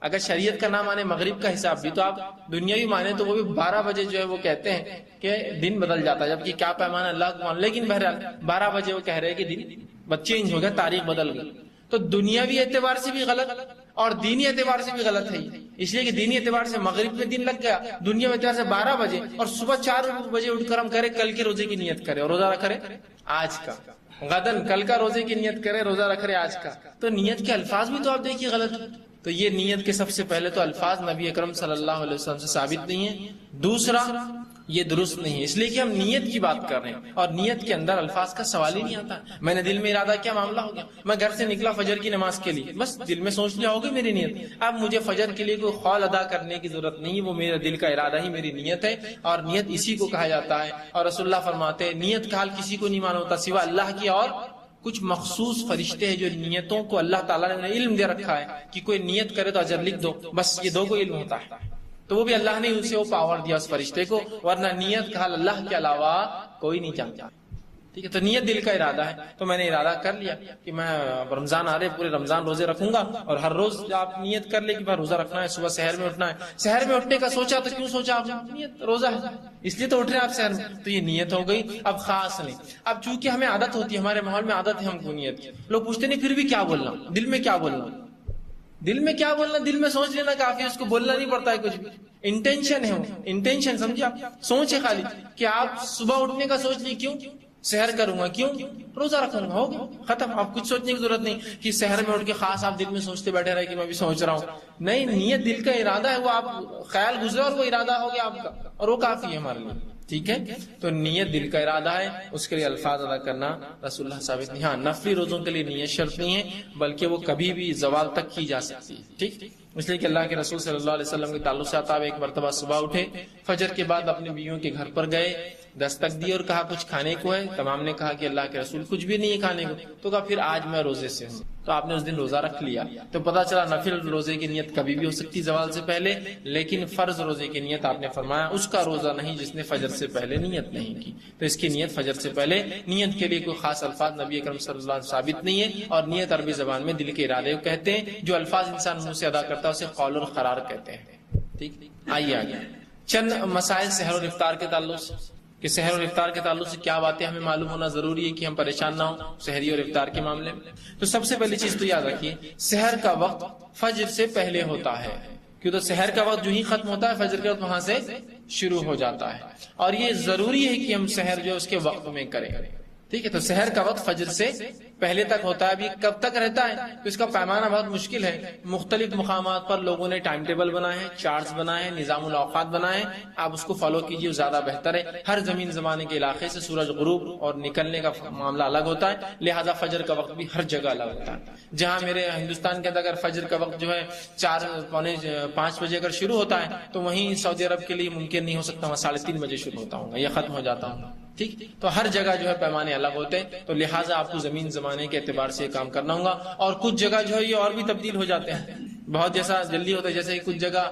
اگر شریعت کا نام مانے مغرب کا حساب بھی، تو آپ دنیاوی مانے تو وہ بھی 12 بجے جو ہے وہ کہتے ہیں کہ دن بدل جاتا ہے، جبکہ کیا پیمانہ اللہ کو مان. لیکن بہرحال 12 بجے وہ کہہ رہے ہیں کہ دن چینج ہو گیا، تاریخ بدل گئی. تو دنیاوی اعتبار سے بھی غلط اور دینی اعتبار سے بھی غلط ہے، اس لیے کہ دینی اعتبار سے مغرب میں دن لگ گیا، دنیاوی اعتبار سے 12 بجے، اور صبح 4 بجے اٹھ کر ہم کرے کل کے روزے کی نیت کرے اور روزہ رکھ رہے آج کا. غدن کل کا روزے کی نیت کرے، روزہ رکھ رہے آج کا. تو نیت کے الفاظ بھی تو آپ دیکھیے غلط. تو یہ نیت کے سب سے پہلے تو الفاظ نبی اکرم صلی اللہ علیہ وسلم سے ثابت نہیں ہے. دوسرا یہ درست نہیں ہے، اس لیے کہ ہم نیت کی بات کر رہے ہیں اور نیت کے اندر الفاظ کا سوال ہی نہیں آتا. میں نے دل میں ارادہ کیا، معاملہ ہو گیا. میں گھر سے نکلا فجر کی نماز کے لیے، بس دل میں سوچ لیا ہوگی میری نیت. اب مجھے فجر کے لیے کوئی قول ادا کرنے کی ضرورت نہیں، وہ میرے دل کا ارادہ ہی میری نیت ہے. اور نیت اسی کو کہا جاتا ہے. اور رسول اللہ فرماتے ہیں نیت کا حال کسی کو نہیں معلوم ہوتا سوا اللہ کی، اور کچھ مخصوص فرشتے ہیں جو نیتوں کو اللہ تعالیٰ نے انہیں علم دے رکھا ہے کہ کوئی نیت کرے تو اجر لکھ دو، بس یہ دو کو علم ہوتا ہے. تو وہ بھی اللہ نے اسے وہ پاور دیا اس فرشتے کو، ورنہ نیت کا حال اللہ کے علاوہ کوئی نہیں جانتا. ٹھیک ہے. تو نیت دل کا ارادہ ہے. تو میں نے ارادہ کر لیا کہ میں رمضان آ رہے پورے رمضان روزے رکھوں گا، اور ہر روز آپ نیت کر لے کہ میں روزہ رکھنا ہے. صبح سحر میں اٹھنا ہے، سحر میں اٹھنے کا سوچا تو کیوں سوچا آپ؟ نیت روزہ ہے اس لیے تو اٹھ رہے ہیں آپ سحر میں، تو یہ نیت ہو گئی. اب خاص نہیں. اب چونکہ ہمیں عادت ہوتی ہے، ہمارے ماحول میں عادت ہے ہم کو نیت کی. لوگ پوچھتے نہیں پھر بھی کیا بولنا، دل میں کیا بولنا، دل میں کیا بولنا، دل میں سوچ لینا کافی، اس کو بولنا نہیں پڑتا ہے کچھ بھی. انٹینشن ہے وہ، انٹینشن سمجھے آپ، سوچ ہے خالی کہ آپ صبح اٹھنے کا سوچ لی، کیوں سحر کروں گا، کیوں روزہ رکھوں گا، ہو گیا ختم. آپ کچھ سوچنے کی ضرورت نہیں کہ سحر میں اٹھ کے خاص آپ دل میں سوچتے بیٹھے رہے کہ میں بھی سوچ رہا ہوں. نہیں، نیت دل کا ارادہ ہے، وہ آپ خیال گزرا اور وہ ارادہ ہو گیا آپ کا، اور وہ کافی ہے ہمارے لیے. ٹھیک ہے. تو نیت دل کا ارادہ ہے، اس کے لیے الفاظ ادا کرنا رسول اللہ ثابت نہیں. ہاں نفلی روزوں کے لیے نیت شرط نہیں ہے، بلکہ وہ کبھی بھی زوال تک کی جا سکتی ہے. ٹھیک. اس لیے کہ اللہ کے رسول صلی اللہ علیہ وسلم کے تعلق سے آتا ہے ایک مرتبہ صبح اٹھے، فجر کے بعد اپنے بیویوں کے گھر پر گئے، دستک دی اور کہا کچھ کھانے کو ہے؟ تمام نے کہا کہ اللہ کے رسول کچھ بھی نہیں ہے کھانے کو. تو کہا پھر آج میں روزے سے ہوں. تو آپ نے اس دن روزہ رکھ لیا. تو پتا چلا نفل روزے کی نیت کبھی بھی ہو سکتی زوال سے پہلے، لیکن فرض روزے کی نیت آپ نے فرمایا اس کا روزہ نہیں جس نے فجر سے پہلے نیت نہیں کی. تو اس کی نیت فجر سے پہلے. نیت کے لیے کوئی خاص الفاظ نبی اکرم صلی اللہ علیہ وسلم ثابت نہیں ہے. اور نیت عربی زبان میں دل کے ارادے کو کہتے ہیں. جو الفاظ انسان منہ سے ادا کرتا ہے اسے قول اور قرار کہتے ہیں. ٹھیک. آئیے آگے چند مسائل سحر اور افطار کے تعلق سے، کہ سحر اور افطار کے تعلق سے کیا باتیں ہمیں معلوم ہونا ضروری ہے کہ ہم پریشان نہ ہوں سحری اور افطار کے معاملے میں. تو سب سے پہلی چیز تو یاد رکھیے سحر کا وقت فجر سے پہلے ہوتا ہے. کیوں؟ تو سحر کا وقت جو ہی ختم ہوتا ہے فجر کا وقت وہاں سے شروع ہو جاتا ہے. اور یہ ضروری ہے کہ ہم سحر جو ہے اس کے وقت میں کریں. ٹھیک ہے. تو سحر کا وقت فجر سے پہلے تک ہوتا ہے. ابھی کب تک رہتا ہے تو اس کا پیمانہ بہت مشکل ہے. مختلف مقامات پر لوگوں نے ٹائم ٹیبل بنائے ہیں، چارٹس بنائے ہیں، نظام الاوقات بنائے ہیں. آپ اس کو فالو کیجیے، زیادہ بہتر ہے. ہر زمین زمانے کے علاقے سے سورج غروب اور نکلنے کا معاملہ الگ ہوتا ہے، لہذا فجر کا وقت بھی ہر جگہ الگ ہوتا ہے. جہاں میرے ہندوستان کے اندر اگر فجر کا وقت جو ہے 4-5 بجے اگر شروع ہوتا ہے تو وہیں سعودی عرب کے لیے ممکن نہیں ہو سکتا، وہاں 3:30 بجے شروع ہوتا ہوں یا ختم ہو جاتا ہوں. ٹھیک. تو ہر جگہ جو ہے پیمانے الگ ہوتے ہیں. تو لہٰذا آپ کو زمین زمانے کے اعتبار سے کام کرنا ہوگا. اور کچھ جگہ جو ہے یہ اور بھی تبدیل ہو جاتے ہیں، بہت جیسا جلدی ہوتا ہے. جیسے کچھ جگہ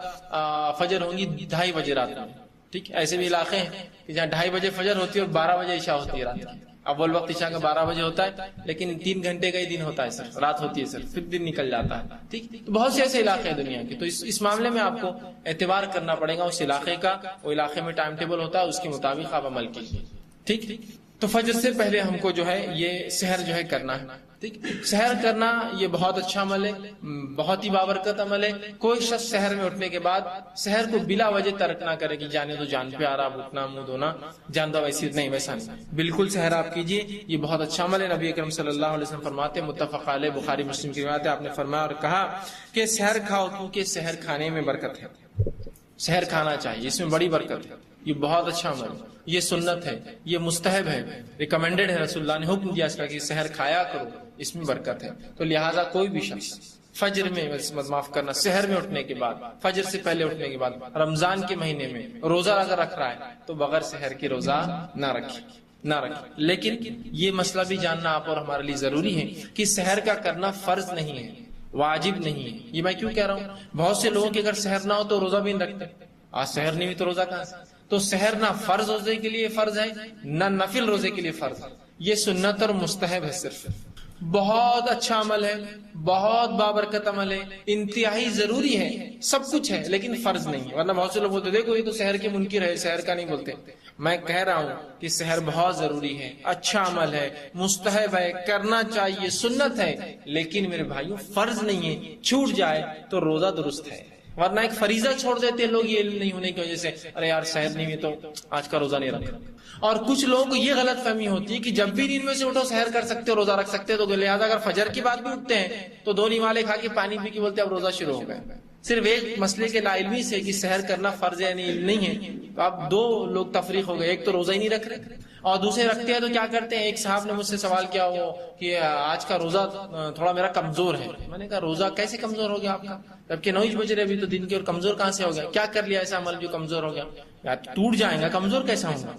فجر ہوں گی 2:30 بجے رات میں. ٹھیک. ایسے بھی علاقے ہیں کہ جہاں 2:30 بجے فجر ہوتی ہے اور 12 بجے عشاء ہوتی ہے رات کی. اول وقت عشاء کا 12 بجے ہوتا ہے، لیکن 3 گھنٹے کا ہی دن ہوتا ہے سر، رات ہوتی ہے سر، پھر دن نکل جاتا ہے. ٹھیک. تو بہت سے ایسے علاقے ہیں دنیا کے. تو اس معاملے میں آپ کو اعتبار کرنا پڑے گا اس علاقے کا. وہ علاقے میں ٹائم ٹیبل ہوتا ہے، اس کے مطابق آپ عمل کیجیے. ٹھیک. تو فجر سے پہلے ہم کو جو ہے یہ سحر جو ہے کرنا ہے. ٹھیک، سحر کرنا یہ بہت اچھا عمل ہے، بہت ہی بابرکت عمل ہے. کوئی شخص سحر میں اٹھنے کے بعد سحر کو بلا وجہ ترک نہ کرے کہ جانے تو جان پہ آ رہا، اٹھنا منہ دھونا جان دو، ویسی نہیں، ویسا نہیں، بالکل سحر آپ کیجیے، یہ بہت اچھا عمل ہے. نبی اکرم صلی اللہ علیہ وسلم فرماتے ہیں، متفق علیہ، بخاری مسلم کی روایت ہے، آپ نے فرمایا اور کہا کہ سحر کھاؤ کیونکہ سحر کھانے میں برکت ہے. سحر کھانا چاہیے، اس میں بڑی برکت ہے، یہ بہت اچھا عمل ہے، یہ سنت ہے، یہ مستحب ہے، ریکمینڈڈ ہے، رسول اللہ نے حکم دیا اس کا کہ سحر کھایا کرو، اس میں برکت ہے. تو لہٰذا کوئی بھی شخص فجر میں، معاف کرنا، سحر میں اٹھنے کے بعد، فجر سے پہلے اٹھنے کے بعد، رمضان کے مہینے میں روزہ اگر رکھ رہا ہے تو بغیر سحر کے روزہ نہ رکھے. لیکن یہ مسئلہ بھی جاننا آپ اور ہمارے لیے ضروری ہے کہ سحر کا کرنا فرض نہیں ہے، واجب نہیں ہے. یہ میں کیوں کہہ رہا ہوں؟ بہت سے لوگوں کے اگر سحر نہ ہو تو روزہ بھی نہیں رکھتے. آج سحر نہیں ہوئی تو روزہ کہاں سے؟ تو سحر نہ فرض روزے کے لیے فرض ہے، نہ نفل روزے کے لیے فرض ہے، یہ سنت اور مستحب ہے. صرف بہت اچھا عمل ہے، بہت بابرکت عمل ہے، انتہائی ضروری ہے، سب کچھ ہے، لیکن فرض نہیں ہے. ورنہ بہت سے لوگ بولتے دیکھو یہ تو سحر کے منکر ہے، سحر کا نہیں بولتے. میں کہہ رہا ہوں کہ سحر بہت ضروری ہے، اچھا عمل ہے، مستحب ہے، کرنا چاہیے، سنت ہے، لیکن میرے بھائیوں فرض نہیں ہے. چھوٹ جائے تو روزہ درست ہے، ورنہ ایک فریضہ چھوڑ دیتے ہیں لوگ یہ علم نہیں ہونے کی وجہ سے، ارے یار سحر نہیں ہوئی تو آج کا روزہ نہیں رکھا. اور کچھ لوگوں کو یہ غلط فہمی ہوتی ہے کہ جب بھی نیند میں سے اٹھو سحر کر سکتے ہو، روزہ رکھ سکتے ہو. تو لہٰذا اگر فجر کی بات بھی اٹھتے ہیں تو دو نوالے کھا کے پانی پی کے بولتے اب روزہ شروع ہو گیا. صرف ایک مسئلے کے لا علمی سے کہ سحر کرنا فرض ہے نہیں ہے، تو اب دو لوگ تفریق ہو گئے. ایک تو روزہ ہی نہیں رکھ رہے اور دوسرے رکھتے ہیں تو کیا کرتے ہیں. ایک صاحب نے مجھ سے سوال کیا وہ کہ آج کا روزہ تھوڑا میرا کمزور ہے. میں نے کہا روزہ کیسے کمزور ہو گیا آپ کا؟ جبکہ 9 بج رہے ابھی تو دن کے، اور کمزور کہاں سے ہو گیا؟ کیا کر لیا ایسا عمل جو کمزور ہو گیا؟ یا ٹوٹ جائیں گا، کمزور کیسا ہوں گا؟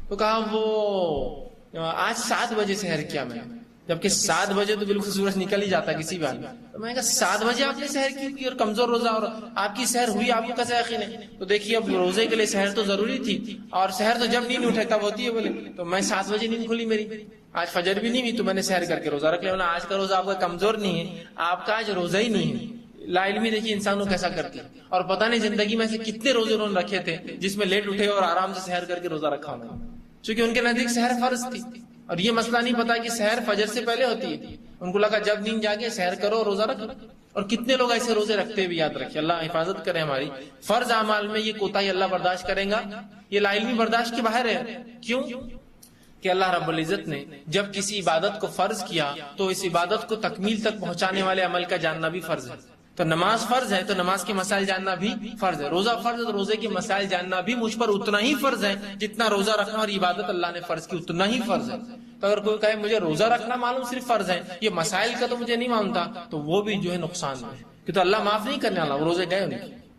تو کہا وہ آج 7 بجے سحر کیا میں نے. جبکہ 7 بجے تو بالکل سورج نکل ہی جاتا ہے کسی بھی حال میں. تو میں نے کہا 7 بجے آپ نے سحر کی اور کمزور روزہ، اور آپ کی سحر ہوئی، آپ کو کیسا یقین ہے؟ تو دیکھیے اب روزے کے لیے سحر تو ضروری تھی، اور سحر تو جب نیند اٹھے تب ہوتی ہے. بولے تو میں 7 بجے نیند کھلی میری، آج فجر بھی نہیں ہوئی تو میں نے سحر کر کے روزہ رکھ لیا. آج کا روزہ آپ کا کمزور نہیں ہے، آپ کا آج روزہ ہی نہیں ہے. لا علمی دیکھیے انسانوں کیسا کرتے ہیں. اور پتہ نہیں زندگی میں سے کتنے روزے انہوں نے رکھے تھے جس میں لیٹ اٹھے اور آرام سے سحر کر کے روزہ رکھا ہونا، چونکہ ان کے نزدیک سحر فرض تھی. اور یہ مسئلہ نہیں پتا کہ سحر فجر سے پہلے ہوتی ہے. ان کو لگا جب نیند جاگے سحر کرو اور روزہ رکھو. اور کتنے لوگ ایسے روزے رکھتے بھی، یاد رکھیں. اللہ حفاظت کرے ہماری. فرض اعمال میں یہ کوتاہی اللہ برداشت کرے گا، یہ لا علمی برداشت کے باہر ہے. کیوں؟ کہ اللہ رب العزت نے جب کسی عبادت کو فرض کیا تو اس عبادت کو تکمیل تک پہنچانے والے عمل کا جاننا بھی فرض ہے. تو نماز فرض ہے تو نماز کے مسائل جاننا بھی فرض ہے. روزہ فرض ہے تو روزے کے مسائل جاننا بھی مجھ پر اتنا ہی فرض ہے جتنا روزہ رکھنا اور عبادت اللہ نے فرض کی اتنا ہی فرض ہے. تو اگر کوئی کہے مجھے روزہ رکھنا معلوم صرف فرض ہے، یہ مسائل کا تو مجھے نہیں معلوم تھا، تو وہ بھی جو ہے نقصان ہے، کہ تو اللہ معاف نہیں کرنے والا. وہ روزے گئے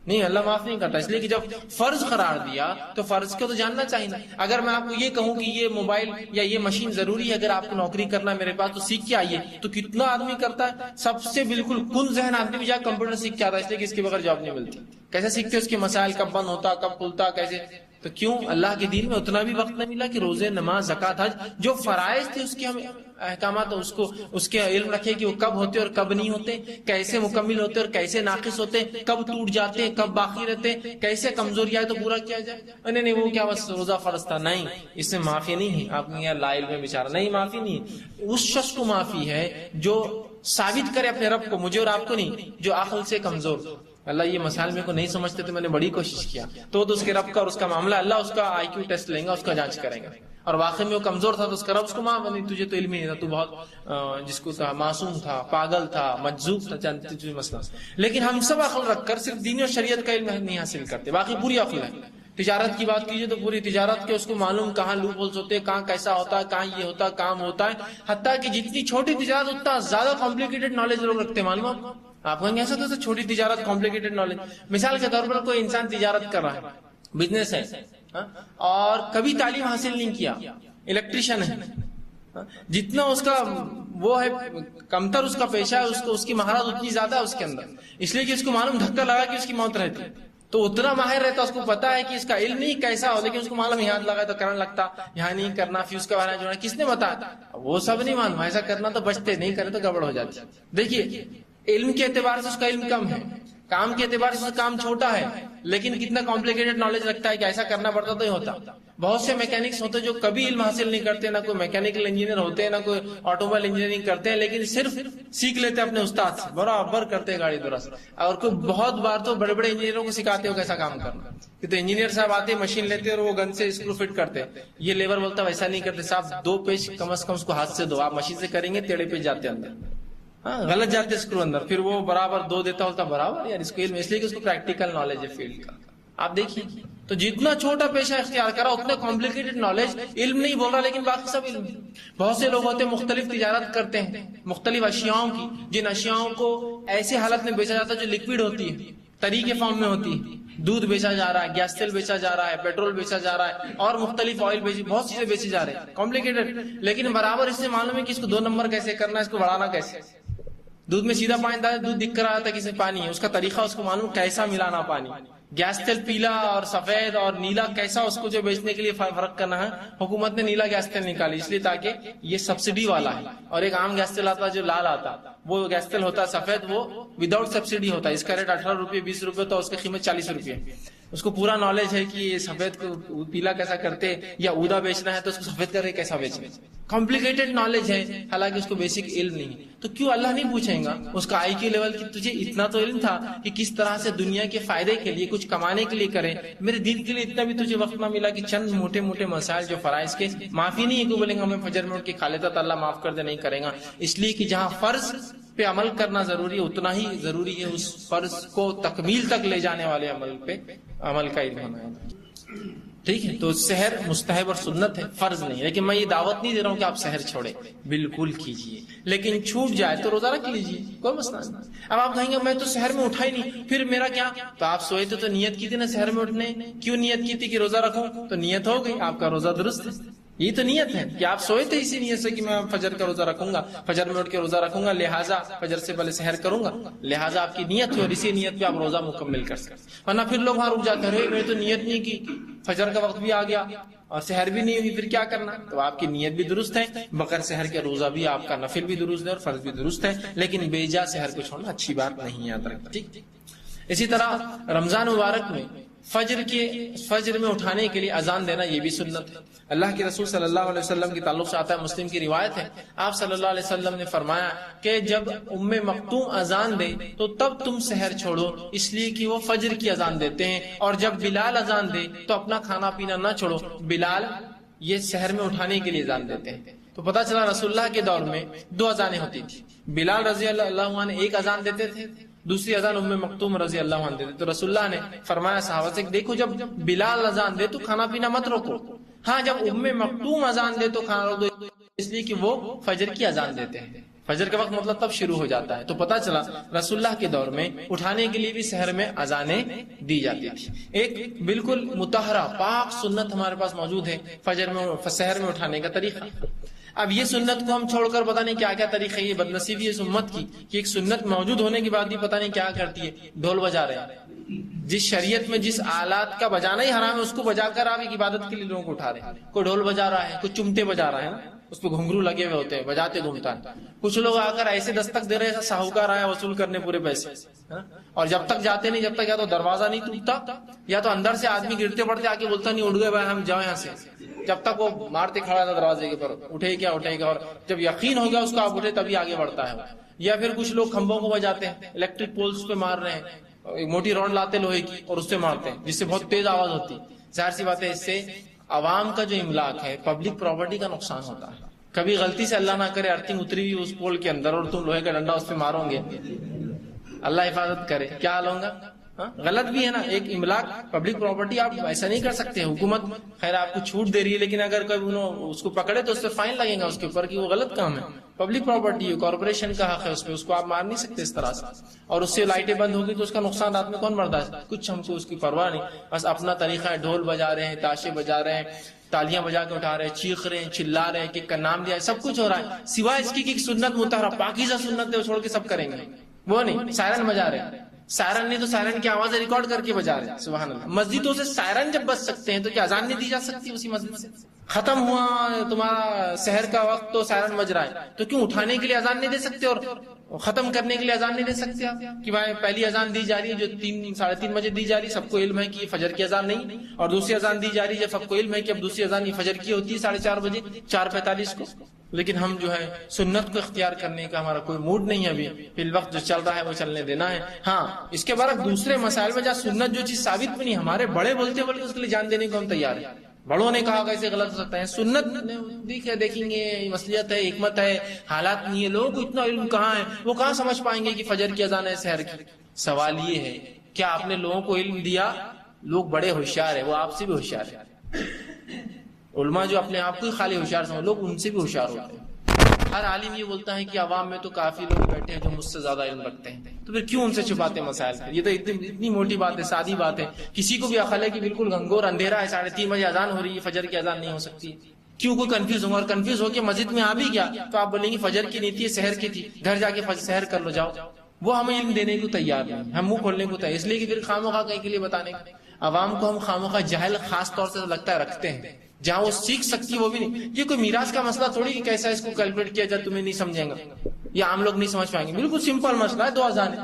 نہیں، اللہ معاف نہیں کرتا. اس لیے کہ جب فرض قرار دیا تو فرض کو تو جاننا چاہیے نا. اگر میں آپ کو یہ کہوں کہ یہ موبائل یا یہ مشین ضروری ہے اگر آپ کو نوکری کرنا میرے پاس تو سیکھ کے آئیے، تو کتنا آدمی کرتا ہے؟ سب سے بالکل کن ذہن آدمی بھی جا کمپیوٹر سیکھ کے آتا ہے، اس لیے کہ اس کے بغیر جاب نہیں ملتی. کیسے سیکھتے؟ اس کے مسائل کب بند ہوتا، کب کھلتا، کیسے. تو کیوں اللہ کے دین میں اتنا بھی وقت نہیں ملا کہ روزے، نماز، زکات، حج جو فرائض تھے اس کے ہم احکامات اس کے علم رکھے کہ وہ کب ہوتے اور کب نہیں ہوتے، کیسے مکمل ہوتے اور کیسے ناقص ہوتے، کب ٹوٹ جاتے ہیں، کب باقی رہتے، کیسے کمزوری آئے تو پورا کیا جائے. نہیں وہ کیا بس روزہ فرض تھا، نہیں، اس میں معافی نہیں ہے. آپ نے لا علم میں بیچارہ، نہیں معافی نہیں ہے. اس شخص کو معافی ہے جو ثابت کرے اپنے رب کو، مجھے اور آپ کو نہیں، جو عقل سے کمزور. اللہ یہ مسائل میں کو نہیں سمجھتے تو میں نے بڑی کوشش کیا، تو اس کے رب کا اور اس کا معاملہ اللہ اس کا آئی کیو ٹیسٹ لیں گا، اس کا جانچ کریں گا. اور واقعی میں وہ کمزور تھا تو اس کا رب اس کو معاف نہیں، تجھے تو علم ہی نہیں تھا، تو بہت جس کو تھا معصوم تھا، پاگل تھا، مجذوب تھا، جانتے تجھے مسئلہ. لیکن ہم سب عقل رکھ کر صرف دین اور شریعت کا علم نہیں حاصل کرتے، باقی پوری عقل ہے. تجارت کی بات کیجیے تو پوری تجارت کے اس کو معلوم کہاں لوپ ہولز ہوتے ہیں، کہاں کیسا ہوتا ہے، کہاں یہ ہوتا ہے، کام ہوتا ہے. حتیٰ کہ جتنی چھوٹی تجارت اتنا زیادہ کمپلیکیٹڈ نالج لوگ رکھتے ہیں. معلوم آپ کہیں ایسا تو چھوٹی تجارت کمپلیکیٹڈ نالج. مثال کے طور پر کوئی انسان تجارت کر رہا ہے، بزنس ہے، اور کبھی تعلیم حاصل نہیں کیا، الیکٹریشین ہے، جتنا اس کا وہ ہے کمتر اس کا پیشہ ہے، اس کی مہارت اتنی زیادہ ہے اس کے اندر، اس لیے کہ اس کو معلوم دھکا لگا کہ اس کی موت رہتی ہے تو اتنا ماہر رہتا، اس کو پتا ہے کہ اس کا علم نہیں کیسا ہو، لیکن اس کو معلوم یہاں لگا تو کرنے لگتا، یہاں نہیں کرنا، فیوز کا بارہ جوڑنا کس نے بتایا، وہ سب نہیں معلوم. ایسا کرنا تو بچتے، نہیں کرے تو گڑبڑ ہو جاتی. دیکھیے علم کے اعتبار سے اس کا علم کم ہے، کام کے اعتبار سے کام چھوٹا ہے، لیکن کتنا کمپلیکیٹڈ نالج رکھتا ہے کہ ایسا کرنا پڑتا تو ہی ہوتا. بہت سے میکینکس ہوتے ہیں جو کبھی علم حاصل نہیں کرتے، نہ کوئی میکینیکل انجینئر ہوتے ہیں، نہ کوئی آٹوموبائل انجینئرنگ کرتے ہیں، لیکن صرف سیکھ لیتے اپنے استاد سے، برابر کرتے ہیں گاڑی درست. اور کوئی بہت بار تو بڑے بڑے انجینئروں کو سکھاتے ہو کیسا کام کرنا، کہ تو انجینئر صاحب آتے مشین لیتے اور وہ گن سے اسکرو فٹ کرتے. یہ لیبر بولتا ویسا نہیں کرتے صاحب، 2 پیچ کم از کم اس کو ہاتھ سے دو، آپ مشین سے کریں گے ٹیڑے پیچ جاتے اندر، ہاں غلط جاتے اسکرو اندر، پھر وہ برابر 2 دیتا ہوتا برابر. یار اس کو علم اس لیے کہ اس کو پریکٹیکل نالج ہے فیلڈ کا. آپ دیکھیے تو جتنا چھوٹا پیشہ اختیار کرا اتنا کمپلیکیٹڈ نالج، علم نہیں بول رہا لیکن باقی سب علم. بہت سے لوگ ہوتے ہیں مختلف تجارت کرتے ہیں مختلف اشیاؤں کی، جن اشیاؤں کو ایسے حالت میں بیچا جاتا ہے جو لکوڈ ہوتی ہے، طری کے فارم میں ہوتی ہے. دودھ بیچا جا رہا ہے، گیس تیل بیچا جا رہا ہے، پیٹرول بیچا جا رہا ہے، اور مختلف آئل بہت چیزیں بیچی جا رہی ہیں کمپلیکیٹڈ. لیکن برابر اس سے معلوم ہے کہ اس کو 2 نمبر کیسے کرنا ہے، اس کو بڑھانا کیسے. دودھ میں سیدھا پانی ڈالا، دودھ دکھ رہا تھا کسی پانی ہے، اس کا طریقہ اس کو معلوم کیسا ملانا پانی. گیس تیل پیلا اور سفید اور نیلا کیسا اس کو جو بیچنے کے لیے فرق کرنا ہے. حکومت نے نیلا گیس تیل نکالی اس لیے تاکہ یہ سبسڈی والا ہے، اور ایک عام گیس تیل آتا جو لال آتا، وہ گیس تیل ہوتا سفید، وہ وداؤٹ سبسڈی ہوتا ہے. اس کا ریٹ 18 روپے 20 روپے تو اس کی قیمت 40 روپے. اس کو پورا نالج ہے کہ یہ سفید کو پیلا کیسا کرتے، یا اودا بیچنا ہے تو اس کو سفید کر کے کیسا بیچنا. کمپلیکیٹڈ نالج ہے، حالانکہ اس کو بیسک علم نہیں. تو کیوں اللہ نہیں پوچھیں گا اس کا IQ لیول کہ تجھے اتنا تو علم تھا کہ کس طرح سے دنیا کے فائدے کے لیے کچھ کمانے کے لیے کرے، میرے دین کے لیے اتنا بھی تجھے وقت نہ ملا کہ چند موٹے موٹے مسائل جو فرائض کے معافی نہیں ہے کہ بولیں گا میں فجر میں اٹھ کے کھا لیتا تو اللہ معاف کر دے، نہیں کرے گا. اس لیے کہ جہاں فرض پہ عمل کرنا ضروری ہے اتنا ہی ضروری ہے اس فرض کو تکمیل تک لے جانے والے عمل پہ عمل کا علم ہونا ہے. ٹھیک ہے، تو سحر مستحب اور سنت ہے، فرض نہیں. لیکن میں یہ دعوت نہیں دے رہا ہوں کہ آپ سحر چھوڑیں، بالکل کیجئے، لیکن چھوٹ جائے تو روزہ رکھ لیجئے، کوئی مسئلہ نہیں. اب آپ کہیں گے میں تو سحر میں اٹھا ہی نہیں، پھر میرا کیا؟ تو آپ سوئے تو نیت کی تھی نا سحر میں اٹھنے، کیوں نیت کی تھی کہ روزہ رکھوں؟ تو نیت ہو گئی، آپ کا روزہ درست ہے. یہ تو نیت ہے کہ آپ سوئے تھے اسی نیت سے کہ میں فجر کا روزہ رکھوں گا، فجر میں اٹھ کے روزہ رکھوں گا، لہٰذا فجر سے پہلے سحر کروں گا، لہٰذا آپ کی نیت ہے اور اسی نیت پہ آپ روزہ مکمل کر سکتے. ورنہ پھر لوگ وہاں رک جاتے ہیں، میں تو نیت نہیں کی، فجر کا وقت بھی آ گیا اور سحر بھی نہیں ہوئی، پھر کیا کرنا؟ تو آپ کی نیت بھی درست ہے، بغیر سحر کے روزہ بھی آپ کا نفل بھی درست ہے اور فرض بھی درست ہے، لیکن بے جا سحر کو چھوڑنا اچھی بات نہیں، یاد رکھنا. ٹھیک. اسی طرح رمضان مبارک میں فجر میں اٹھانے کے لیے اذان دینا یہ بھی سنت ہے. اللہ کے رسول صلی اللہ علیہ وسلم کے تعلق سے آتا ہے، مسلم کی روایت ہے، آپ صلی اللہ علیہ وسلم نے فرمایا کہ جب ام مکتوم اذان دے تو تب تم سحر چھوڑو، اس لیے کہ وہ فجر کی اذان دیتے ہیں، اور جب بلال اذان دے تو اپنا کھانا پینا نہ چھوڑو. بلال یہ سحر میں اٹھانے کے لیے اذان دیتے ہیں. تو پتہ چلا رسول اللہ کے دور میں 2 اذانیں ہوتی تھی. بلال رضی اللہ عنہ ایک اذان دیتے تھے، دوسری اذان ام مکتوم رضی اللہ عنہ دیتے. تو رسول اللہ نے فرمایا صحابہ سے دیکھو جب بلال اذان دے تو کھانا پینا مت روکو، ہاں جب ام مکتوم اذان دے تو کھانا روک دو، اس لیے کہ وہ فجر کی اذان دیتے ہیں. فجر کا وقت مطلب تب شروع ہو جاتا ہے. تو پتہ چلا رسول اللہ کے دور میں اٹھانے کے لیے بھی سحر میں اذانیں دی جاتی تھی. ایک بالکل مطہرہ پاک سنت ہمارے پاس موجود ہے فجر میں سحر میں اٹھانے کا طریقہ. اب یہ سنت کو ہم چھوڑ کر پتہ نہیں کیا کیا طریقہ، یہ بدنصیبی ہے امت کی کہ ایک سنت موجود ہونے کے بعد بھی پتہ نہیں کیا کرتی ہے، ڈھول بجا رہے ہیں. جس شریعت میں جس آلات کا بجانا ہی حرام ہے اس کو بجا کر آپ ایک عبادت کے لیے لوگوں کو اٹھا رہے ہیں. کوئی ڈھول بجا رہا ہے، کوئی چمٹے بجا رہا ہے نا، اس پہ گھنگرو لگے ہوئے ہوتے ہیں، بجاتے گھومتا ہے. کچھ لوگ آ کر ایسے دستک دے رہے ہیں ساہوکار آیا وصول کرنے پورے پیسے، اور جب تک جاتے نہیں، جب تک یا تو دروازہ نہیں ٹوٹتا یا تو اندر سے آدمی گرتے پڑتے آ کے بولتا نہیں اٹھ گئے بھائی ہم جاؤ یہاں سے، جب تک وہ مارتے کھڑا تھا دروازے کے پر اٹھے کیا اٹھے گا، اور جب یقین ہو گیا اس کو آپ اٹھے تبھی آگے بڑھتا ہے. یا پھر کچھ لوگ کھمبوں کو بجاتے ہیں، الیکٹرک پولز پہ مار رہے ہیں، ایک موٹی راڈ لاتے لوہے کی اور اس سے مارتے ہیں جس سے بہت تیز آواز ہوتی ہے. ظاہر سی بات ہے اس سے عوام کا جو املاک ہے، پبلک پراپرٹی کا نقصان ہوتا ہے. کبھی غلطی سے اللہ نہ کرے ارتھنگ اتری ہوئی اس پول کے اندر اور تم لوہے کا ڈنڈا اس پہ مارو گے، اللہ حفاظت کرے، کیا حال ہوگا؟ غلط بھی ہے نا، ایک املاک پبلک پراپرٹی آپ ایسا نہیں کر سکتے. حکومت خیر آپ کو چھوٹ دے رہی ہے، لیکن اگر کوئی اس کو پکڑے تو اس سے فائن لگے گا اس کے اوپر کہ وہ غلط کام ہے. پبلک پراپرٹی ہے، کارپوریشن کا حق ہے اس پہ، اس کو آپ مار نہیں سکتے اس طرح سے. اور اس سے لائٹیں بند ہوگی تو اس کا نقصان رات میں کون برداشت؟ کچھ ہم کو اس کی پرواہ نہیں، بس اپنا طریقہ ہے، ڈھول بجا رہے ہیں، تاشے بجا رہے ہیں، تالیاں بجا کے اٹھا رہے ہیں، چیخ رہے ہیں، چلا رہے ہیں کہ کا نام لیا، سب کچھ ہو رہا ہے، سوائے اس کی کہ سنت مطہرہ پاکیزہ سنت ہے وہ چھوڑ کے سب کریں گے. وہ نہیں، سائرن بجا رہے ہیں، سائرن نہیں تو سائرن کی آوازیں ریکارڈ کر کے بجا رہے ہیں. سبحان اللہ. مسجدوں سے سائرن جب بج سکتے ہیں تو کیا اذان نہیں دی جا سکتی اسی مسجد سے؟ ختم ہوا تمہارا سحر کا وقت تو سائرن بج رہا ہے، تو کیوں اٹھانے کے لیے اذان نہیں دے سکتے اور ختم کرنے کے لیے اذان نہیں دے سکتے آپ کہ بھائی پہلی اذان دی جا رہی ہے جو 3-3:30 بجے دی جا رہی ہے، سب کو علم ہے کہ یہ فجر کی اذان نہیں، اور دوسری اذان دی جا رہی ہے سب کو علم ہے کہ اب دوسری اذان یہ فجر کی ہوتی ہے 4:30 بجے 4:45 کو، لیکن ہم جو ہے سنت کو اختیار کرنے کا ہمارا کوئی موڈ نہیں ہے ابھی، فی الوقت جو چل رہا ہے وہ چلنے دینا ہے۔ ہاں اس کے بعد دوسرے مسائل میں جہاں سنت جو چیز ثابت بھی نہیں، ہمارے بڑے بولتے بلکہ اس کے لیے جان دینے کو ہم تیار ہیں، بڑوں نے کہا کیسے غلط ہو سکتا ہے، سنت دیکھیں گے مصلحت ہے، حکمت ہے، حالات نہیں ہے، لوگوں کو اتنا علم کہاں ہے، وہ کہاں سمجھ پائیں گے کہ فجر کی اذان ہے سحر کی۔ سوال یہ ہے کیا آپ نے لوگوں کو علم دیا؟ لوگ بڑے ہوشیار ہیں، وہ آپ سے بھی ہوشیار ہیں، علماء جو اپنے آپ کو ہی خالی ہوشیار سمجھ، لوگ ان سے بھی ہوشیار ہوتے ہیں۔ ہر عالم یہ بولتا ہے کہ عوام میں تو کافی لوگ بیٹھے ہیں جو مجھ سے زیادہ علم رکھتے ہیں، تو پھر کیوں ان سے چھپاتے مسائل؟ یہ تو اتنی موٹی بات ہے، سادی بات ہے، کسی کو بھی عقل ہے کہ بالکل گھنگور اندھیرا ہے، 3:30 بجے اذان ہو رہی ہے، فجر کی اذان نہیں ہو سکتی، کیوں کوئی کنفیوز ہوگا؟ اور کنفیوز ہو کے مسجد میں آ بھی گیا تو آپ بولیں گے فجر کی نہیں تھی، سحر کی تھی، گھر جا کے سحر کر لو جاؤ، وہ ہمیں علم دینے کو تیار نہیں، ہم منہ کھولنے کو تیار، اس لیے کہ پھر خواہ کہیں کے لیے بتانے کا عوام کو ہم خواہ جاہل خاص طور سے لگتا ہے رکھتے ہیں، جہاں وہ سیکھ سکتی وہ بھی نہیں۔ یہ کوئی میراث کا مسئلہ تھوڑی کہ کیسا اس کو کیلکولیٹ کیا جائے تمہیں نہیں سمجھیں گا، یہ عام لوگ نہیں سمجھ پائیں گے، بالکل سمپل مسئلہ ہے، 2 اذانیں،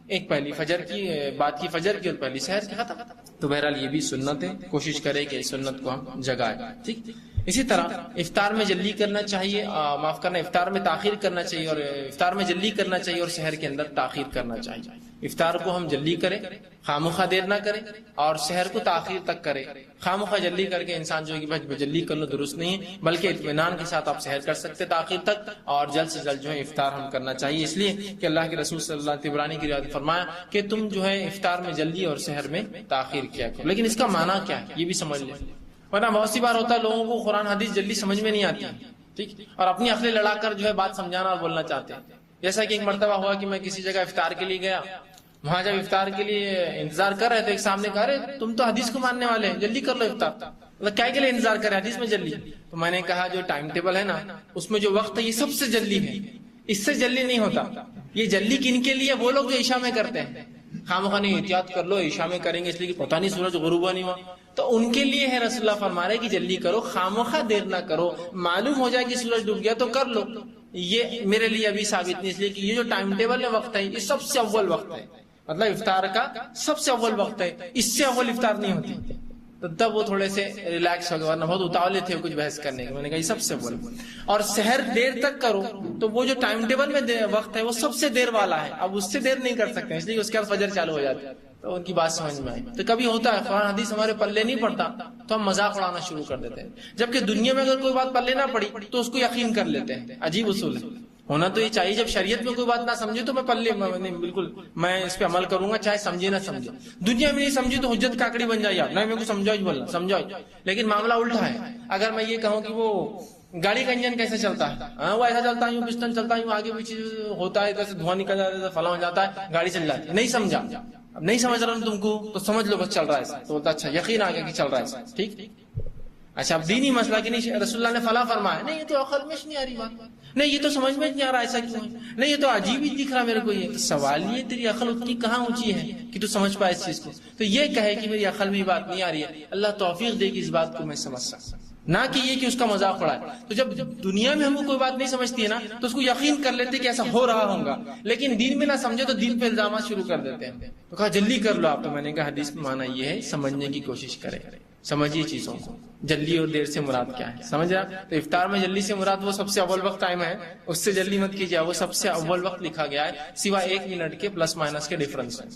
ایک پہلی فجر کی بات کی فجر کی اور پہلی سحر کی، ختم۔ تو بہرحال یہ بھی سنت ہے، کوشش کرے کہ اس سنت کو ہم جگائیں، ٹھیک۔ اسی طرح افطار میں جلدی کرنا چاہیے، معاف کرنا، افطار میں تاخیر کرنا چاہیے، اور افطار میں جلدی کرنا چاہیے اور سحر کے اندر تاخیر کرنا چاہیے۔ افطار کو ہم جلدی کریں، خامخواہ دیر نہ کریں، اور سحر کو تاخیر تک کریں۔ خامخواہ جلدی کر کے انسان جو ہے کہ بھائی جلدی کر لو درست نہیں ہے، بلکہ اطمینان کے ساتھ آپ سحر کر سکتے تاخیر تک، اور جلد سے جلد جو ہے افطار ہم کرنا چاہیے، اس لیے کہ اللہ کے رسول صلی اللہ علیہ وسلم طبرانی کی روایت فرمایا کہ تم جو ہے افطار میں جلدی اور سحر میں تاخیر کیا کرو۔ لیکن اس کا معنی کیا ہے یہ بھی سمجھ لیں، ورنہ بہت سی بار ہوتا ہے لوگوں کو قرآن حدیث جلدی سمجھ میں نہیں آتی، ٹھیک، اور اپنی عقلیں لڑا کر جو ہے بات سمجھانا اور بولنا چاہتے ہیں۔ جیسا کہ ایک مرتبہ ہوا کہ میں کسی جگہ افطار کے لیے گیا، وہاں جب افطار کے لیے انتظار کر رہے تھے، ایک سامنے کہا رہے تم تو حدیث کو ماننے والے ہیں، جلدی کر لو افطار، مطلب کیا کے لیے انتظار کرے حدیث میں جلدی؟ تو میں نے کہا جو ٹائم ٹیبل ہے نا اس میں جو وقت ہے یہ سب سے جلدی ہے، اس سے جلدی نہیں ہوتا۔ یہ جلدی کن کے لیے؟ وہ لوگ جو عشاء میں کرتے ہیں، خامخواہ نہیں احتیاط کر لو عشاء میں کریں گے اس لیے کہ پتہ نہیں سورج غروب ہوا نہیں ہوا، تو ان کے لیے ہے رسول اللہ فرما رہے کہ جلدی کرو، خامخواہ دیر نہ کرو، معلوم ہو جائے کہ سورج ڈوب گیا تو کر لو۔ یہ میرے لیے ابھی ثابت نہیں، اس لیے کہ یہ جو ٹائم ٹیبل میں وقت ہے یہ سب سے اول وقت ہے، مطلب افطار کا سب سے اول وقت ہے، اس سے اول افطار نہیں ہوتی۔ تو تب وہ تھوڑے سے ریلیکس ہو گئے، ورنہ بہت اتاولے تھے کچھ بحث کرنے کے، میں نے کہا یہ سب سے اول۔ اور سحر دیر تک کرو تو وہ جو ٹائم ٹیبل میں وقت ہے وہ سب سے دیر والا ہے، اب اس سے دیر نہیں کر سکتے، اس لیے اس کے بعد فجر چالو ہو جاتی ہے، تو ان کی بات سمجھ میں آئی۔ تو کبھی ہوتا ہے قرآن حدیث ہمارے پلے نہیں پڑتا تو ہم مذاق اڑانا شروع کر دیتے ہیں، جبکہ دنیا میں اگر کوئی بات پلے نہ پڑی تو اس کو یقین کر لیتے ہیں، عجیب اصول ہے، ہونا تو یہ چاہیے جب شریعت میں کوئی بات نہ سمجھے تو میں پلے بالکل میں اس پہ عمل کروں گا چاہے سمجھے نہ سمجھے، دنیا میں نہیں سمجھی تو حجت کاکڑی بن جائے، نہیں میرے کو سمجھاؤ بولنا سمجھاؤ، لیکن معاملہ الٹا ہے، اگر میں یہ کہوں کہ وہ گاڑی کا انجن کیسے چلتا ہے، وہ ایسا چلتا ہے پسٹن چلتا ہے آگے پیچھے ہوتا ہے، جیسے دھواں نکل جاتا ہے فلاں ہو جاتا ہے گاڑی چل جاتی ہے، نہیں سمجھا، اب نہیں سمجھ رہا ہوں تم کو تو سمجھ لو بس چل رہا ہے، تو بولتا اچھا یقین آ گیا کہ چل رہا ہے، ٹھیک، اچھا اب دینی مسئلہ کہ نہیں رسول اللہ نے فلاں فرمایا، نہیں یہ تو عقل میں نہیں آ رہی بات، نہیں یہ تو سمجھ میں نہیں آ رہا ایسا کیوں ہے، نہیں یہ تو عجیب ہی دکھ رہا میرے کو، یہ سوال یہ تیری عقل اتنی کہاں اونچی ہے کہ تو سمجھ پائے اس چیز کو، تو یہ کہے کہ میری عقل میں یہ بات نہیں آ رہی ہے، اللہ توفیق دے کہ اس بات کو میں سمجھ سکتا، نہ کہ یہ کہ اس کا مذاق اڑائے۔ تو جب دنیا میں ہم کو کوئی بات نہیں سمجھتی ہے نا تو اس کو یقین کر لیتے کہ ایسا ہو رہا ہوگا، لیکن دین میں نہ سمجھے تو دین پہ الزامات شروع کر دیتے ہیں، تو کہا جلدی کر لو آپ، تو میں نے کہا حدیث میں معنی یہ ہے سمجھنے کی کوشش کرے، سمجھیے چیزوں کو، جلدی اور دیر سے مراد کیا ہے سمجھ رہا؟ تو افطار میں جلدی سے مراد وہ سب سے اول وقت ٹائم ہے، اس سے جلدی مت کیجیے، وہ سب سے اول وقت لکھا گیا ہے سوائے 1 منٹ کے پلس مائنس کے ڈفرنس ہے،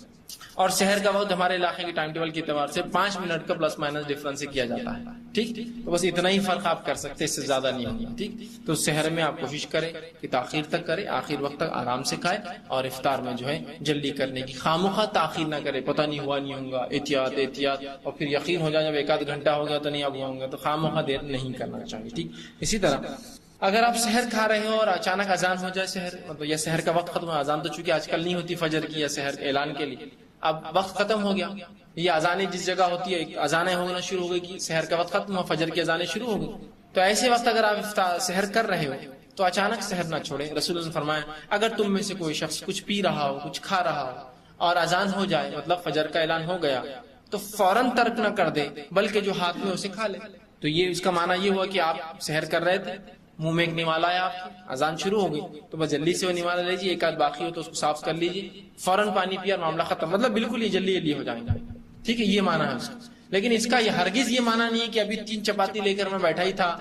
اور شہر کا وقت ہمارے علاقے کے ٹائم ٹیبل کے اعتبار سے 5 منٹ کا پلس مائنس ڈفرنس سے کیا جاتا ہے، ٹھیک، تو بس اتنا ہی فرق آپ کر سکتے، اس سے زیادہ نہیں ہوگا، ٹھیک۔ تو شہر میں آپ کوشش کریں کہ تاخیر تک کرے، آخر وقت تک آرام سے کھائے، اور افطار میں جو ہے جلدی کرنے کی خامخواہ تاخیر نہ کرے، پتہ نہیں ہوا نہیں ہوگا، احتیاط احتیاط، اور پھر یقین ہو جائے جب 1 آدھ گھنٹہ ہو گیا تو نہیں اب ہوا ہوگا، تو خامخواہ دیر نہیں کرنا چاہیے، ٹھیک۔ اسی طرح اگر آپ سحر کھا رہے ہو اور اچانک اذان ہو جائے سحر مطلب یا سحر کا وقت ختم ہو، اذان تو چونکہ آج کل نہیں ہوتی فجر کی یا سحر کے اعلان کے لیے، اب وقت ختم ہو گیا، یہ اذانیں جس جگہ ہوتی ہے اذانیں ہونا شروع ہو گئی کہ سحر کا وقت ختم ہوا، فجر کی اذانیں شروع ہو گئی، تو ایسے وقت اگر آپ سحر کر رہے ہو تو اچانک سحر نہ چھوڑے۔ رسول اللہ نے فرمایا اگر تم میں سے کوئی شخص کچھ پی رہا ہو، کچھ کھا رہا ہو اور اذان ہو جائے مطلب فجر کا اعلان ہو گیا تو فوراً ترک نہ کر دے، بلکہ جو ہاتھ میں اسے کھا لے، تو یہ اس کا معنی یہ ہوا کہ آپ سحر کر رہے تھے، منہ میں ایک نوالا ہے، آپ کی اذان شروع ہو گئی تو بس جلدی سے وہ نوالا لیجیے، ایک آدھ باقی ہو تو اس کو صاف کر لیجیے، فوراً پانی پیا اور معاملہ ختم، مطلب بالکل یہ جلدی ہو جائیں گے، ٹھیک ہے، یہ معنی ہے اس کا۔ لیکن اس کا یہ ہرگز یہ معنی نہیں ہے کہ ابھی 3 چپاتی لے کر میں بیٹھا ہی تھا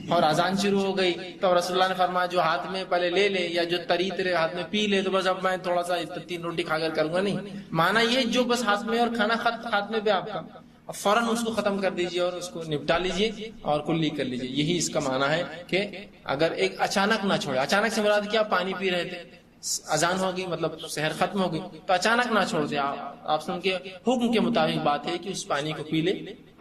اور اذان شروع ہو گئی تو رسول اللہ نے فرمایا جو ہاتھ میں پہلے لے لے یا جو تری تیرے ہاتھ میں پی لے تو بس اب میں تھوڑا سا 3 روٹی کھا کر کروں گا، نہیں، معنی یہ جو بس ہاتھ میں اور کھانا خاتمے پہ آپ کا، فوراً اس کو ختم کر دیجیے اور اس کو نپٹا لیجیے اور کلی کر لیجیے، یہی اس کا معنی ہے کہ اگر ایک اچانک نہ چھوڑے، اچانک سے مراد کیا، پانی پی رہے تھے، اذان ہو گئی مطلب سحر ختم ہو گئی تو اچانک نہ چھوڑ دیں، آپ سن کے حکم کے مطابق بات ہے کہ اس پانی کو پی لے،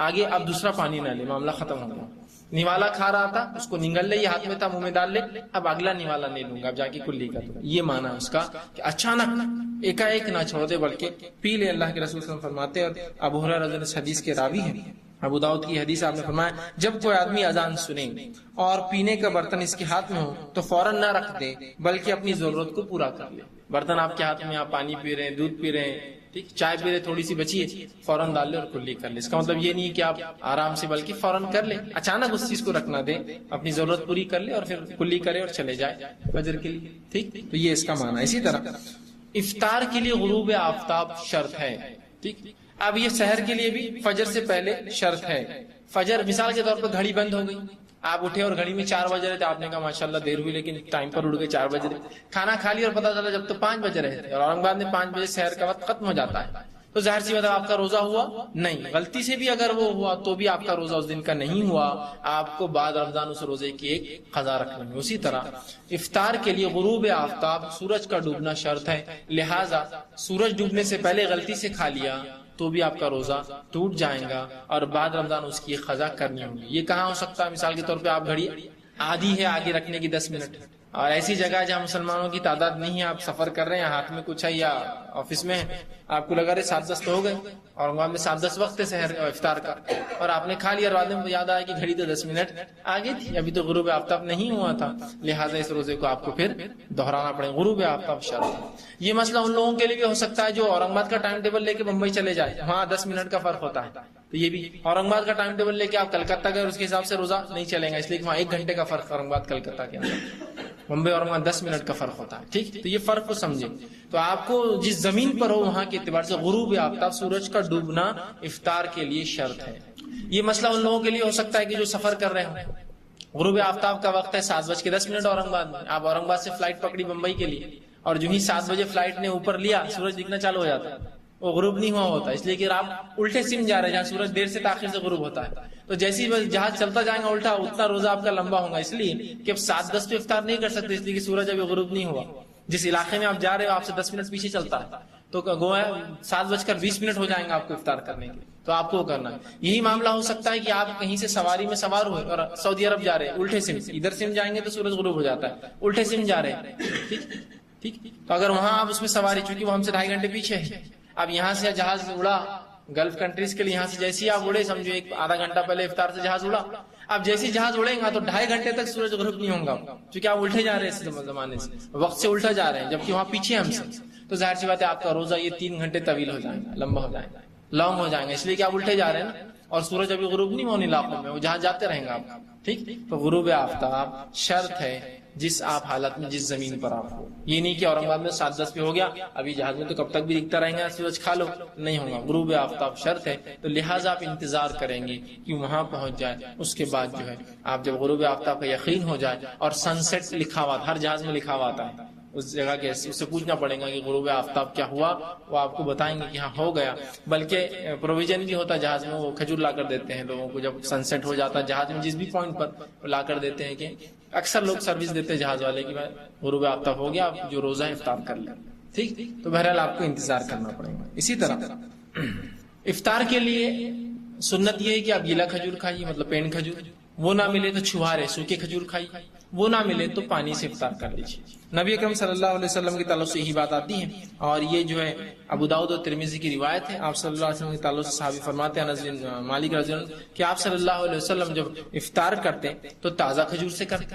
آگے اب دوسرا پانی نہ لے، معاملہ ختم ہو گیا۔ نوالا کھا رہا تھا اس کو نگل لے، یہ ہاتھ میں تھا منہ میں ڈال لے، اب اگلا نوالا نہیں لوں گا، اب جا کے کلی کر دوں، یہ معنی ہے اس کا کہ اچانک ایک نہ چھوڑ دے بلکہ پی لے۔ اللہ کے رسول صلی اللہ علیہ وسلم فرماتے ہیں، اور ابو ہریرہ رضی اللہ عنہ حدیث کے راوی ہیں، ابو داؤد کی حدیث، آپ نے فرمایا جب کوئی آدمی اذان سنے اور پینے کا برتن اس کے ہاتھ میں ہو تو فوراً نہ رکھ دے بلکہ اپنی ضرورت کو پورا کر لے۔ برتن آپ کے ہاتھ میں، آپ پانی پی رہے ہیں، دودھ پی رہے ہیں، ٹھیک، چائے پی رہے، تھوڑی سی بچی ہے، فوراً ڈال لے اور کلی کر لے۔ اس کا مطلب یہ نہیں ہے کہ آپ آرام سے، بلکہ فوراً کر لے، اچانک اس چیز کو رکھنا دے، اپنی ضرورت پوری کر لے اور پھر کلی کرے اور چلے جائے فجر کے لیے، ٹھیک، تو یہ اس کا معنی ہے۔ اسی طرح افطار کے لیے غروب آفتاب شرط ہے، ٹھیک، اب یہ سحر کے لیے بھی فجر سے پہلے شرط ہے۔ فجر مثال کے طور پر گھڑی بند ہو گئی، آپ اٹھے اور گھڑی میں 4 بج رہے تھے، آپ نے کہا ماشاءاللہ دیر ہوئی لیکن ٹائم پر اٹھ گئے، 4 بج رہے، کھانا کھا لیا اور پتا چلا جب تو 5 بج رہے تھے، اور اورنگ آباد میں 5 بجے سحر کا وقت ختم ہو جاتا ہے، تو ظاہر سی بات ہے آپ کا روزہ ہوا نہیں، غلطی سے بھی اگر وہ ہوا تو بھی آپ کا روزہ اس دن کا نہیں ہوا، آپ کو بعد رمضان اس روزے کی ایک قضا رکھنی ہے۔ اسی طرح افطار کے لیے غروب آفتاب، سورج کا ڈوبنا شرط ہے، لہذا سورج ڈوبنے سے پہلے غلطی سے کھا لیا تو بھی آپ کا روزہ ٹوٹ جائے گا اور بعد رمضان اس کی قضا کرنی ہوگی۔ یہ کہاں ہو سکتا ہے؟ مثال کے طور پہ آپ گھڑی آدھی ہے آگے رکھنے کی 10 منٹ، اور ایسی جگہ جہاں مسلمانوں کی تعداد نہیں ہے، آپ سفر کر رہے ہیں، ہاتھ میں کچھ ہے یا آفس میں ہے، آپ کو لگا رہے 7-10 تو ہو گئے، اور وہاں میں 7-10 وقت ہے سحر افطار کا، اور آپ نے کھا لیا اور بعد میں یاد آیا کہ گھڑی تو 10 منٹ آگے تھی، ابھی تو غروب آفتاب نہیں ہوا تھا، لہٰذا اس روزے کو آپ کو پھر دہرانا پڑے۔ غروب آفتاب شرط۔ یہ مسئلہ ان لوگوں کے لیے بھی ہو سکتا ہے جو اورنگ آباد کا ٹائم ٹیبل لے کے بمبئی چلے جائے، وہاں 10 منٹ کا فرق ہوتا ہے، تو یہ بھی اورنگ آباد کا ٹائم ٹیبل لے کے آپ کلکتہ گئے اور اس کے حساب سے روزہ نہیں چلیں گا، اس لیے کہ وہاں 1 گھنٹے کا فرق اورنگ آباد کلکتہ کے اندر، ممبئی اور وہاں 10 منٹ کا فرق ہوتا ہے، ٹھیک، تو یہ فرق کو سمجھے۔ تو آپ کو جس زمین پر ہو وہاں کے اعتبار سے غروب آفتاب، سورج کا ڈوبنا افطار کے لیے شرط ہے۔ یہ مسئلہ ان لوگوں کے لیے ہو سکتا ہے کہ جو سفر کر رہے ہیں، غروب آفتاب کا وقت ہے 7:10 اورنگ آباد میں، آپ اورنگ آباد سے فلائٹ پکڑی بمبئی کے لیے، اور جو ہی 7 بجے فلائٹ نے اوپر لیا سورج دکھنا چالو ہو جاتا ہے، وہ غروب نہیں ہوا ہوتا، اس لیے کہ آپ الٹے سم جا رہے ہیں جہاں سورج دیر سے تاخیر سے غروب ہوتا ہے، تو جیسے ہی جہاز چلتا جائے گا الٹا، اتنا روزہ آپ کا لمبا ہوگا، اس لیے کہ اب 7:10 پہ افطار نہیں کر سکتے، اس لیے کہ سورج ابھی غروب نہیں ہوا، جس علاقے میں آپ جا رہے ہو آپ سے 10 منٹ پیچھے چلتا ہے، تو گویا 7:20 ہو جائیں گے آپ کو افطار کرنے کے، تو آپ کو کرنا ہے۔ یہی معاملہ ہو سکتا ہے کہ آپ کہیں سے سواری میں سوار ہوئے اور سعودی عرب جا رہے ہیں، الٹے سم، ادھر سم جائیں گے تو سورج غروب ہو جاتا ہے، الٹے سم جا رہے ہیں، ٹھیک، تو اگر وہاں آپ اس میں سواری، چونکہ وہ ہم سے 2.5 گھنٹے پیچھے ہے، اب یہاں سے جہاز اڑا گلف کنٹریز کے لیے، یہاں سے جیسے ہی آپ اڑے، سمجھو 1-آدھا گھنٹہ پہلے افطار سے جہاز اڑا، اب جیسے ہی جہاز اڑے گا تو 2.5 گھنٹے تک سورج غروب نہیں ہوگا، کیونکہ آپ الٹے جا رہے ہیں، زمانے سے وقت سے الٹا جا رہے ہیں، جبکہ وہاں پیچھے ہم سے، تو ظاہر سی بات ہے آپ کا روزہ یہ 3 گھنٹے طویل ہو جائے گا، لمبا ہو جائے گا، لانگ ہو جائیں گے، اس لیے کہ آپ الٹے جا رہے ہیں نا، اور سورج ابھی غروب نہیں ہونے علاقوں میں، وہ جہاں جاتے رہیں گے آپ، ٹھیک، تو غروب آفتاب شرط ہے جس آپ حالت میں، جس زمین پر آپ ہو، یہ نہیں کہ اورنگ آباد میں 7:10 پہ ہو گیا، ابھی جہاز میں تو کب تک بھی دکھتا رہیں گا سورج کھا لو، نہیں ہوگا، غروب آفتاب شرط ہے، تو لہٰذا آپ انتظار کریں گے کہ وہاں پہنچ جائے، اس کے بعد جو ہے آپ جب غروب آفتاب کا یقین ہو جائے، اور سن سیٹ لکھا ہوا، ہر جہاز میں لکھا ہوا آتا ہے اس جگہ کے، اس سے پوچھنا پڑے گا کہ غروب آفتاب کیا ہوا، وہ آپ کو بتائیں گے کہ ہاں ہو گیا، بلکہ پروویژن بھی ہوتا ہے جہاز میں، وہ کھجور لا کر دیتے ہیں لوگوں کو، جب سن سیٹ ہو جاتا ہے جہاز میں جس بھی پوائنٹ پر لا کر دیتے ہیں، کہ اکثر لوگ سروس دیتے ہیں جہاز والے کہ غروب آفتاب ہو گیا، آپ جو روزہ افطار کر لیں، ٹھیک، تو بہرحال آپ کو انتظار کرنا پڑے گا۔ اسی طرح افطار کے لیے سنت یہ ہے کہ آپ گیلا کھجور کھائیے، مطلب پین کھجور، وہ نہ ملے تو چھوارے سوکھے کھجور کھائیے، وہ نہ ملے تو پانی سے افطار کر لیجیے۔ نبی اکرم صلی اللہ علیہ وسلم کی تعلق سے یہی بات آتی ہے، اور یہ جو ہے ابو داؤد اور ترمذی کی روایت ہے، آپ صلی اللہ علیہ وسلم کے تعلق سے صحابی فرماتے ہیں انس بن مالک رضی اللہ عنہ کہ آپ صلی اللہ علیہ وسلم جب افطار کرتے تو تازہ کھجور سے کرتے،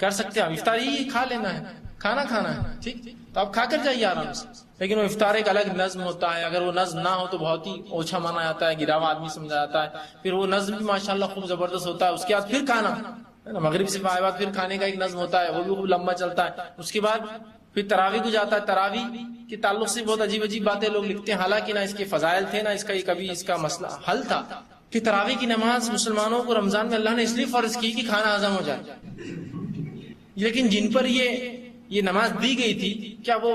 کر سکتے ہیں. افطاری کھا لینا ہے, کھانا کھانا ہے, ٹھیک, تو آپ کھا کر جائیے آرام سے. لیکن وہ افطار ایک الگ نظم ہوتا ہے, اگر وہ نظم نہ ہو تو بہت ہی اوچھا مانا جاتا ہے, گرا ہوا آدمی سمجھا جاتا ہے. پھر وہ نظم بھی ماشاءاللہ خوب زبردست ہوتا ہے. اس کے بعد پھر کھانا, مغرب سے بعد پھر کھانے کا ایک نظم ہوتا ہے, وہ بھی خوب لمبا چلتا ہے. اس کے بعد پھر تراویح کو جاتا ہے. تراویح کے تعلق سے بہت عجیب عجیب باتیں لوگ لکھتے ہیں, حالانکہ نہ اس کے فضائل تھے, نہ اس کا کبھی اس کا مسئلہ حل تھا کہ تراویح کی نماز مسلمانوں کو رمضان میں اللہ نے اس لیے فرض کی کہ کھانا ہضم ہو جائے. لیکن جن پر یہ نماز دی گئی تھی, کیا وہ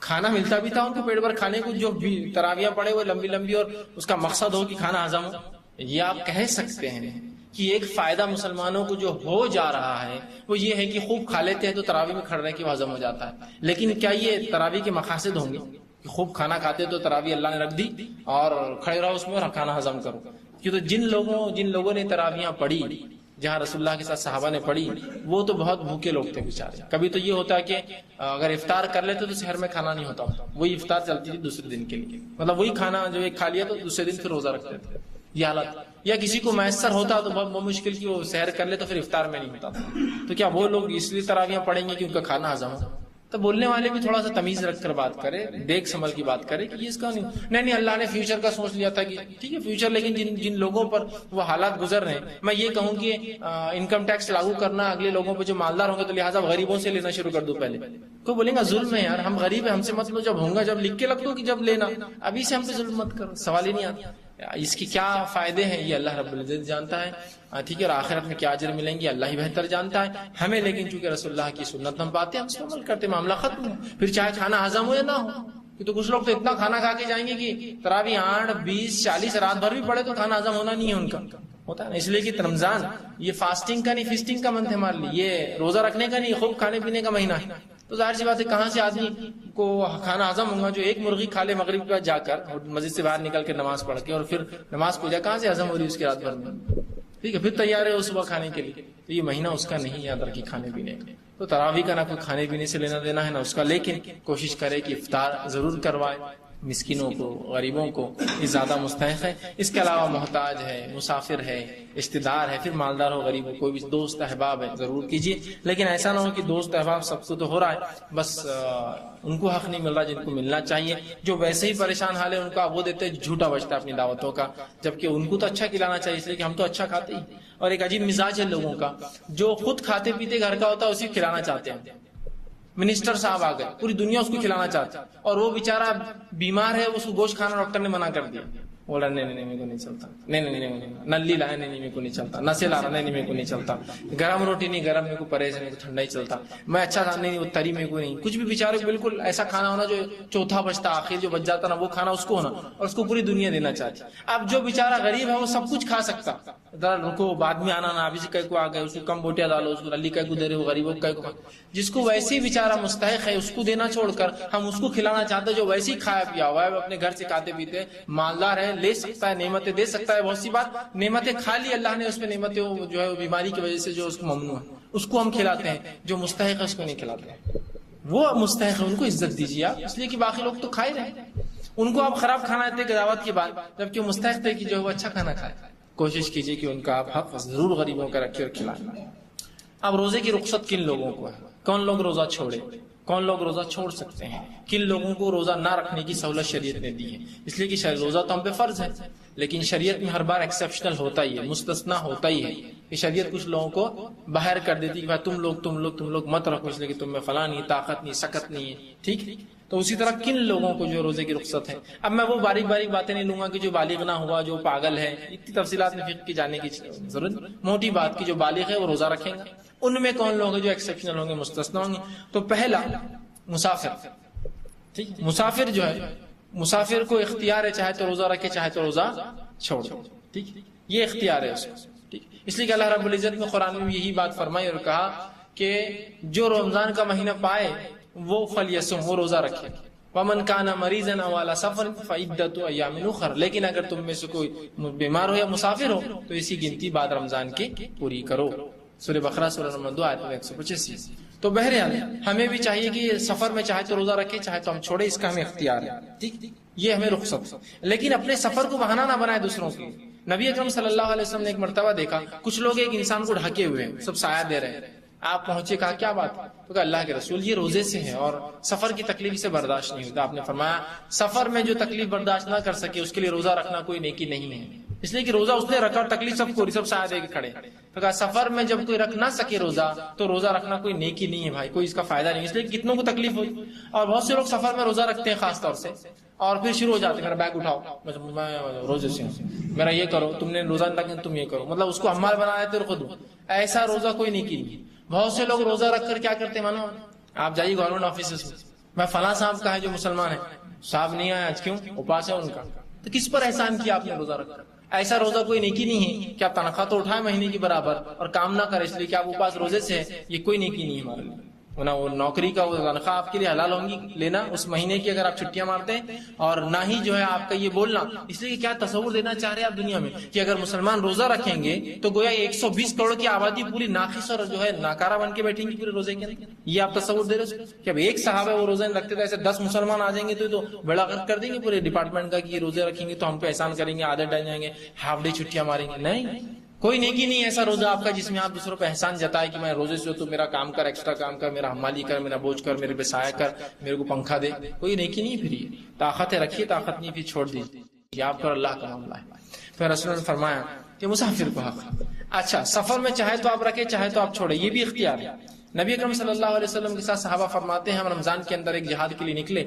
کھانا ملتا بھی تھا ان کو پیٹ بھر کھانے کو؟ جو تراویح پڑے وہ لمبی لمبی اور اس کا مقصد ہو کہ کھانا ہضم ہو. یہ آپ کہہ سکتے ہیں کہ ایک فائدہ مسلمانوں کو جو ہو جا رہا ہے وہ یہ ہے کہ خوب کھا لیتے ہیں تو تراویح میں کھڑ رہے کہ وہ ہضم ہو جاتا ہے. لیکن کیا یہ تراویح کے مقاصد ہوں گے کہ خوب کھانا کھاتے تو تراویح اللہ نے رکھ دی اور کھڑے رہو اس میں اور کھانا ہضم کرو؟ کیونکہ جن لوگوں نے تراویحاں پڑھی جہاں رسول اللہ کے ساتھ صحابہ نے پڑھی, وہ تو بہت بھوکے لوگ تھے بیچارے. کبھی تو یہ ہوتا ہے کہ اگر افطار کر لیتے تو سحر میں کھانا نہیں ہوتا, وہی افطار چلتی تھی دوسرے دن کے لیے, مطلب وہی کھانا جو ایک کھا لیا تو دوسرے دن پھر روزہ رکھتے تھے. یہ حالت, یا کسی کو میسر ہوتا تو بہت مشکل کی وہ سحر کر لے تو پھر افطار میں نہیں ہوتا تھا. تو کیا وہ لوگ اس لیے تراویحاں پڑھیں گے کہ ان کا کھانا ہضم ہو؟ تو بولنے والے بھی تھوڑا سا تمیز رکھ کر بات کرے, دیکھ سنبھل کی بات کرے کہ یہ اس کا نہیں اللہ نے فیوچر کا سوچ لیا تھا کہ ٹھیک ہے فیوچر, لیکن جن لوگوں پر وہ حالات گزر رہے ہیں, میں یہ کہوں کہ انکم ٹیکس لاگو کرنا اگلے لوگوں پہ جو مالدار ہوں گے تو لہٰذا غریبوں سے لینا شروع کر دو. پہلے کوئی بولیں گا ظلم ہے یار, ہم غریب ہیں ہم سے مت لو, جب ہوں گا جب لکھ کے رکھ دو کہ جب لینا, ابھی سے ہم پہ ظلم مت کرو. سوال ہی نہیں آتا. اس کی کیا فائدے ہیں یہ اللہ رب العزت جانتا ہے, ٹھیک ہے, اور آخرت میں کیا اجر ملیں گے اللہ ہی بہتر جانتا ہے. ہمیں لیکن چونکہ رسول اللہ کی سنت ہم پاتے ہیں, ہم اس پر عمل کرتے, معاملہ ختم ہے. پھر چاہے کھانا ہضم ہو یا نہ ہو, تو کچھ لوگ تو اتنا کھانا کھا کے جائیں گے کہ تراویح 8, 20, 40 رات بھر بھی پڑے تو کھانا ہضم ہونا نہیں ہے ان کا, ہوتا ہے نا. اس لیے کہ رمضان یہ فاسٹنگ کا نہیں فیسٹنگ کا منتھ ہے ہمارے لیے, یہ روزہ رکھنے کا نہیں, خوب کھانے پینے کا مہینہ ہے. تو ظاہر سی بات ہے کہاں سے آدمی کو کھانا ہضم ہوگا جو ایک مرغی کھا لے مغرب کے بعد جا کر مسجد سے باہر نکل کے نماز پڑھ کے اور پھر نماز کو جا, کہاں سے ہضم ہو رہی ہے اس کی رات بھر میں, ٹھیک ہے, پھر تیار ہے صبح کھانے کے لیے. تو یہ مہینہ اس کا نہیں, یاد رکھیے کھانے پینے کا. تو تراویح کا نہ کوئی کھانے پینے سے لینا دینا ہے نہ اس کا, لیکن کوشش کرے کہ افطار ضرور کروائے. مسکینوں کو, غریبوں کو یہ زیادہ مستحق ہے. اس کے علاوہ محتاج ہے, مسافر ہے, رشتے دار ہے, پھر مالدار ہو, غریب ہو, کوئی بھی دوست احباب ہے ضرور کیجیے. لیکن ایسا نہ ہو کہ دوست احباب سب کو تو ہو رہا ہے, بس ان کو حق نہیں مل رہا جن کو ملنا چاہیے. جو ویسے ہی پریشان حال ہے ان کا وہ دیتے جھوٹا بچتا ہے اپنی دعوتوں کا, جبکہ ان کو تو اچھا کھلانا چاہیے, اس لیے کہ ہم تو اچھا کھاتے ہی. اور ایک عجیب مزاج ہے لوگوں کا, جو خود کھاتے پیتے گھر کا ہوتا ہے اسی کھلانا چاہتے ہیں. منسٹر صاحب آ گئے, پوری دنیا اس کو کھلانا چاہتا, اور وہ بیچارہ بیمار ہے, اس کو گوشت کھانا ڈاکٹر نے منع کر دیا. بولا نہیں میرے کو نہیں چلتا, نہیں نلی لایا, نہیں میرے کو نہیں چلتا, نسے لا رہا, نہیں میرے کو نہیں چلتا, گرم روٹی نہیں, گرم میرے کو پرہیز ہے, میرے کو ٹھنڈا ہی چلتا, میں اچھا کھانا نہیں, وہ تری میرے کو نہیں, کچھ بھی. بیچارے بالکل ایسا کھانا ہونا جو چوتھا بچتا, آخر جو بچ جاتا نا وہ کھانا اس کو ہونا, اور اس کو پوری دنیا دینا چاہتی. اب جو بیچارہ غریب ہے وہ سب کچھ کھا سکتا, ذرا رکو بعد میں آنا نا, ابھی سے کئی کو آ گئے, اس کو کم بوٹیاں ڈالو, اس کو نلی کئی کو دے رہے ہو, غریبوں کو کئی کو. جس کو ویسے ہی بیچارہ مستحق ہے اس کو دینا چھوڑ کر ہم اس کو کھلانا چاہتے جو ویسے ہی کھایا پیا ہوا ہے, اپنے گھر سے کھاتے پیتے, مالدار ہے, لے سکتا ہے, نعمتیں دے سکتا ہے. بہت سی بات نعمتیں کھا لی اللہ نے, اس میں نعمتیں جو ہے بیماری کی وجہ سے جو اس کو ممنوع ہے اس کو ہم کھلاتے ہیں, جو مستحق ہے اس کو نہیں کھلاتے. وہ مستحق ہے ان کو عزت دیجیے آپ, اس لیے کہ باقی لوگ تو کھائے رہے, ان کو آپ خراب کھانا دیتے دعوت کے بعد, جبکہ مستحق ہے کہ جو وہ اچھا کھانا کھائے. کوشش کیجیے کہ ان کا آپ حق ضرور غریبوں کا رکھے اور کھلائیں. اب روزے کی رخصت کن لوگوں کو ہے, کون لوگ روزہ چھوڑے, کون لوگ روزہ چھوڑ سکتے ہیں, کن لوگوں کو روزہ نہ رکھنے کی سہولت شریعت نے دی ہے. اس لیے کہ روزہ تو ہم پہ فرض ہے, لیکن شریعت میں ہر بار ایکسیپشنل ہوتا ہی ہے, مستثنا ہوتا ہی ہے. کہ شریعت کچھ لوگوں کو باہر کر دیتی کہ بھائی تم لوگ مت رکھو, اس لیے کہ تم میں فلاں نہیں, طاقت نہیں, سکت نہیں ہے, ٹھیک. تو اسی طرح کن لوگوں کو جو روزے کی رخصت ہے. اب میں وہ باریک باریک باتیں نہیں لوں گا کہ جو بالغ نہ ہوا, جو پاگل ہے, اتنی تفصیلات میں فقہ کی جانے کی ضرورت. موٹی بات کی جو بالغ ہے وہ روزہ رکھیں گے. ان میں کون لوگ ہیں جو ایکسیپشنل ہوں گے, مستثنا ہوں گے. تو پہلا مسافر, ٹھیک, مسافر جو ہے, مسافر کو اختیار ہے چاہے تو روزہ رکھے چاہے تو روزہ چھوڑ دے, ٹھیک, یہ اختیار ہے اس کو, ٹھیک. اس لیے کہ اللہ رب العزت نے قرآن میں یہی بات فرمائی اور کہا کہ جو رمضان کا مہینہ پائے وہ فلیصم, وہ روزہ رکھے. ومن کان مریضا او علی سفر فعدۃ ایام اخر, لیکن اگر تم میں سے کوئی بیمار ہو یا مسافر ہو تو اسی گنتی بعد رمضان کی پوری کرو. سورہ بقرہ سورہ نمبر 2 آیت 185. تو بہرحال ہمیں بھی چاہیے کہ سفر میں چاہے تو روزہ رکھے چاہے تو ہم چھوڑے, اس کا ہمیں اختیار ہے, ٹھیک, یہ ہمیں رخصت. لیکن اپنے سفر کو بہانہ نہ بنائے دوسروں کے. نبی اکرم صلی اللہ علیہ وسلم نے ایک مرتبہ دیکھا کچھ لوگ ایک انسان کو ڈھکے ہوئے ہیں, سب سایہ دے رہے ہیں, آپ پہنچے، کہا کیا بات ہے؟ تو کہا اللہ کے رسول یہ روزے سے ہے اور سفر کی تکلیف سے برداشت نہیں ہوتا. آپ نے فرمایا سفر میں جو تکلیف برداشت نہ کر سکے اس کے لیے روزہ رکھنا کوئی نیکی نہیں ہے، اس لیے کہ روزہ اس نے رکھا اور تکلیف سب کو سب ساتھ دے کے کھڑے. تو کہا سفر میں جب کوئی رکھ نہ سکے روزہ تو روزہ رکھنا کوئی نیکی نہیں ہے بھائی، کوئی اس کا فائدہ نہیں، اس لیے کتنوں کو تکلیف ہوئی. اور بہت سے لوگ سفر میں روزہ رکھتے ہیں خاص طور سے، اور پھر شروع ہو جاتے ہیں میرا بیگ اٹھاؤ، میں روزے سے ہوں، میرا یہ کرو، تم نے روزہ نہ تم یہ کرو، مطلب اس کو حمال بنا دیتے خود. ایسا روزہ کوئی نیکی نہیں. بہت سے لوگ روزہ رکھ کر کیا کرتے ہیں مانو، آپ جائیے گورنمنٹ آفیسز میں، فلاں صاحب کا ہے جو مسلمان ہے، صاحب نہیں آیا آج، کیوں؟ اپاس ہے ان کا. تو کس پر احسان کیا آپ نے روزہ رکھ کر؟ ایسا روزہ کوئی نیکی نہیں ہے کہ آپ تنخواہ تو اٹھائے مہینے کی برابر اور کام نہ کرے اس لیے کہ آپ اپاس روزے سے ہے، یہ کوئی نیکی نہیں ہے ہمارے لیے. نہ وہ نوکری کا وہ تنخواہ آپ کے لیے حلال ہوں گی لینا اس مہینے کی اگر آپ چھٹیاں مارتے ہیں، اور نہ ہی جو ہے آپ کا یہ بولنا. اس لیے کہ کیا تصور دینا چاہ رہے ہیں آپ دنیا میں کہ اگر مسلمان روزہ رکھیں گے تو گویا 120 کروڑ کی آبادی پوری ناقص اور جو ہے ناکارہ بن کے بیٹھیں گی پورے روزے کے اندر. یہ آپ تصور دے رہے ہیں کہ اب ایک صحابہ وہ روزے رکھتے تھے، ایسے 10 مسلمان آ جائیں گے تو بڑا غلط کر دیں گے پورے ڈپارٹمنٹ کا کہ یہ روزے رکھیں گے تو ہم پہ احسان کریں گے، عادت ڈال جائیں گے، ہاف ڈے چھٹیاں ماریں گے. نہیں، کوئی نیکی نہیں ایسا روزہ آپ کا جس میں آپ دوسروں پہ احسان جتائے کہ میں روزے سے تو میرا کام کر، ایکسٹرا کام کر، میرا حمالی کر، میرا بوجھ کر، میرے پہ سایہ کر، میرے کو پنکھا دے. کوئی نیکی نہیں. پھر یہ طاقت رکھیے، طاقت نہیں پھر چھوڑ دیجیے، یہ آپ پر اللہ کا معاملہ ہے. پھر رسول نے فرمایا کہ مسافر کو حق. اچھا سفر میں چاہے تو آپ رکھے چاہے تو آپ چھوڑے، یہ بھی اختیار ہے. نبی اکرم صلی اللہ علیہ وسلم کے ساتھ صحابہ فرماتے ہیں ہم رمضان کے اندر ایک جہاد کے لیے نکلے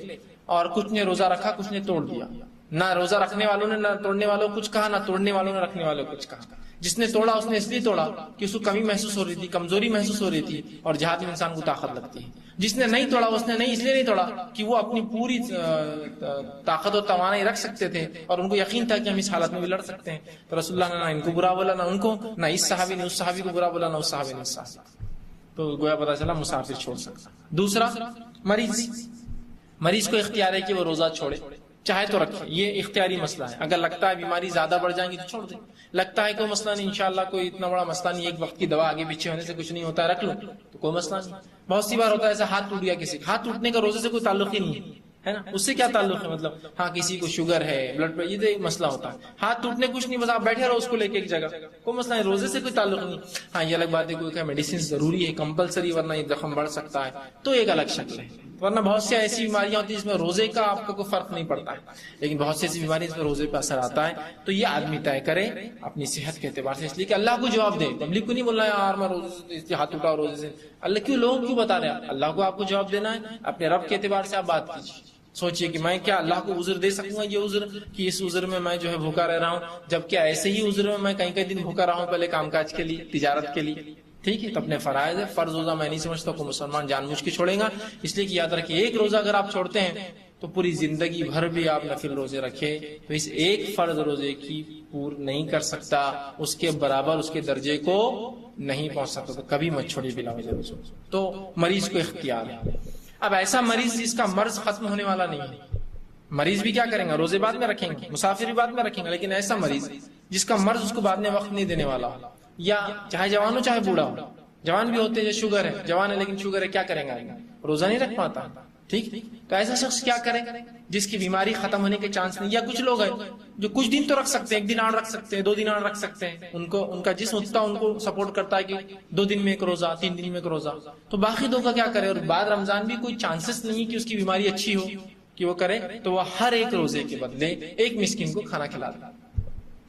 اور کچھ نے روزہ رکھا کچھ نے توڑ دیا. نہ روزہ رکھنے والوں نے نہ توڑنے والوں کو کچھ کہا، نہ توڑنے والوں نے رکھنے والوں کو کچھ کہا. جس نے توڑا اس نے اس لیے توڑا کہ اس کو کمی محسوس ہو رہی تھی، کمزوری محسوس ہو رہی تھی، اور جہاد میں انسان کو طاقت لگتی ہے. جس نے نہیں توڑا اس نے نہیں اس لیے نہیں توڑا کہ وہ اپنی پوری طاقت و توانائی رکھ سکتے تھے اور ان کو یقین تھا کہ ہم اس حالت میں بھی لڑ سکتے ہیں. تو رسول اللہ نے نہ ان کو برا بولا، نہ ان کو، نہ اس صحابی نے اس صحابی کو برا بولا، نہ اس صحابی نے اس صحابی. تو گویا پتا چلا مسافر چھوڑ سکتا. دوسرا مریض کو اختیار ہے کہ وہ روزہ چھوڑے، چاہے تو رکھے، یہ اختیاری مسئلہ ہے. اگر لگتا ہے بیماری زیادہ بڑھ جائیں گی تو چھوڑ دیں، لگتا ہے کوئی مسئلہ نہیں انشاءاللہ کوئی اتنا بڑا مسئلہ نہیں، ایک وقت کی دوا آگے پیچھے ہونے سے کچھ نہیں ہوتا ہے، رکھ لو تو کوئی مسئلہ نہیں. بہت سی بار ہوتا ہے ایسا ہاتھ ٹوٹ گیا کسی کا، ہاتھ ٹوٹنے کا روزے سے کوئی تعلق ہی نہیں ہے نا، اس سے کیا تعلق ہے؟ مطلب ہاں کسی کو شوگر ہے، بلڈ پریشر، یہ تو ایک مسئلہ ہوتا ہے. ہاتھ ٹوٹنے کچھ نہیں، بس آپ بیٹھے رہو اس کو لے کے ایک جگہ، کوئی مسئلہ نہیں، روزے سے کوئی تعلق نہیں. ہاں یہ الگ بات ہے کوئی کہ میڈیسن ضروری ہے کمپلسری ورنہ یہ زخم بڑھ سکتا ہے تو ایک الگ شکل ہے. ورنہ بہت سی ایسی بیماریاں ہوتی ہیں جس میں روزے کا آپ کو کوئی فرق نہیں پڑتا ہے، لیکن بہت سی ایسی بیماریاں جس میں روزے پہ اثر آتا ہے. تو یہ آدمی طے کرے اپنی صحت کے اعتبار سے، اس لیے کہ اللہ کو جواب دے. پبلک کو نہیں بولنا یار میں روزے سے ہاتھ اٹھاؤ روزے سے، اللہ کیوں لوگوں کیوں بتا رہے ہیں؟ اللہ کو آپ کو جواب دینا ہے، اپنے رب کے اعتبار سے آپ بات کیجیے. سوچئے کہ میں کیا اللہ کو عذر دے سکوں گا، یہ عذر کہ اس عذر میں میں جو ہے بھوکا رہ رہا ہوں، جبکہ ایسے ہی عذر میں کئی کئی دن بھوکا رہا ہوں پہلے کام کاج کے لیے، تجارت کے لیے. ٹھیک ہے، تو اپنے فرائض ہے، فرض روزہ میں نہیں سمجھتا کوئی مسلمان جان بوجھ کے چھوڑے گا. اس لیے کہ یاد رکھیں ایک روزہ اگر آپ چھوڑتے ہیں تو پوری زندگی بھر بھی آپ نفل روزے رکھے تو اس ایک فرض روزے کی پور نہیں کر سکتا، اس کے برابر اس کے درجے کو نہیں پہنچ سکتا. تو کبھی مت چھوڑیے بلا وجہ روزہ. تو مریض کو اختیار ہے. اب ایسا مریض جس کا مرض ختم ہونے والا نہیں ہے، مریض بھی کیا کریں گے؟ روزے بعد میں رکھیں گے، مسافر بھی بعد میں رکھیں گے، لیکن ایسا مریض جس کا مرض اس کو بعد میں وقت نہیں دینے والا، یا چاہے جوان ہو چاہے بوڑھا ہو، جوان بھی ہوتے ہیں شوگر ہے، جوان ہے لیکن شوگر ہے، کیا کریں گے؟ روزہ نہیں رکھ پاتا. ٹھیک، تو ایسا شخص کیا کرے جس کی بیماری ختم ہونے کے چانس نہیں. یا کچھ لوگ ہیں جو کچھ دن تو رکھ سکتے ہیں، 1 دن اور رکھ سکتے ہیں، 2 دن اور رکھ سکتے ہیں، ان کا جسم اتنا ان کو سپورٹ کرتا ہے کہ 2 دن میں ایک روزہ، 3 دن میں ایک روزہ. تو باقی 2 کا کیا کرے؟ اور بعد رمضان بھی کوئی چانسز نہیں کہ اس کی بیماری اچھی ہو کہ وہ کرے، تو وہ ہر ایک روزے کے بدلے ایک مسکین کو کھانا کھلا دے.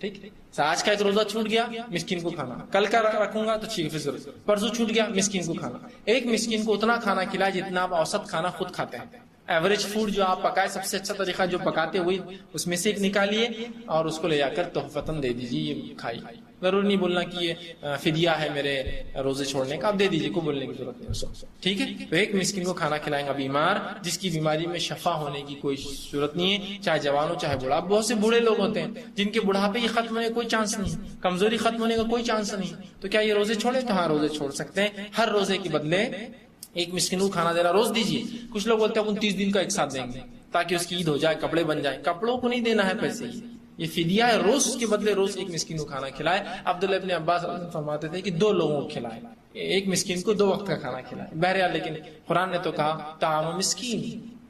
ٹھیک، آج کا ایک روزہ چھوٹ گیا، مسکین کو کھانا، کل کا رکھوں گا تو ٹھیک ہے، پرسوں چھوٹ گیا، مسکین کو کھانا. ایک مسکین کو اتنا کھانا کھلائے جتنا آپ اوسط کھانا خود کھاتے ہیں. ایوریج فوڈ جو آپ پکائے، سب سے اچھا طریقہ جو پکاتے ہوئی اس میں سے ایک نکالیے اور اس کو لے جا کر تحفتاً دے دیجیے، یہ کھائیے. ضرور نہیں بولنا کہ یہ فدیہ ہے میرے روزے چھوڑنے کا، آپ دے دیجیے، کوئی بولنے کی ضرورت نہیں اس کو. ٹھیک ہے، تو ایک مسکین کو کھانا کھلائیں گا بیمار جس کی بیماری میں شفا ہونے کی کوئی صورت نہیں ہے، چاہے جوان ہو چاہے بوڑھا. اب بہت سے بوڑھے لوگ ہوتے ہیں جن کے بڑھاپے کی ختم ہونے کا کوئی چانس نہیں، کمزوری ختم ہونے کا کوئی چانس نہیں، تو کیا یہ روزے چھوڑے؟ تو ہاں روزے چھوڑ سکتے ہیں. ہر روزے کے بدلے ایک مسکین کو کھانا دینا روز دیجیے. کچھ لوگ بولتے ہیں اپن 30 دن کا ایک ساتھ دیں گے تاکہ اس کی عید ہو جائے، کپڑے بن جائیں. کپڑوں کو نہیں دینا ہے پیسے، یہ فدیہ ہے. روز کے بدلے روز ایک مسکین کو کھانا کھلائے. عبداللہ ابن عباس فرماتے تھے کہ 2 لوگوں کو کھلائے، ایک مسکین کو 2 وقت کا کھانا کھلائے. بہرحال لیکن قرآن نے تو کہا طعام مسکین،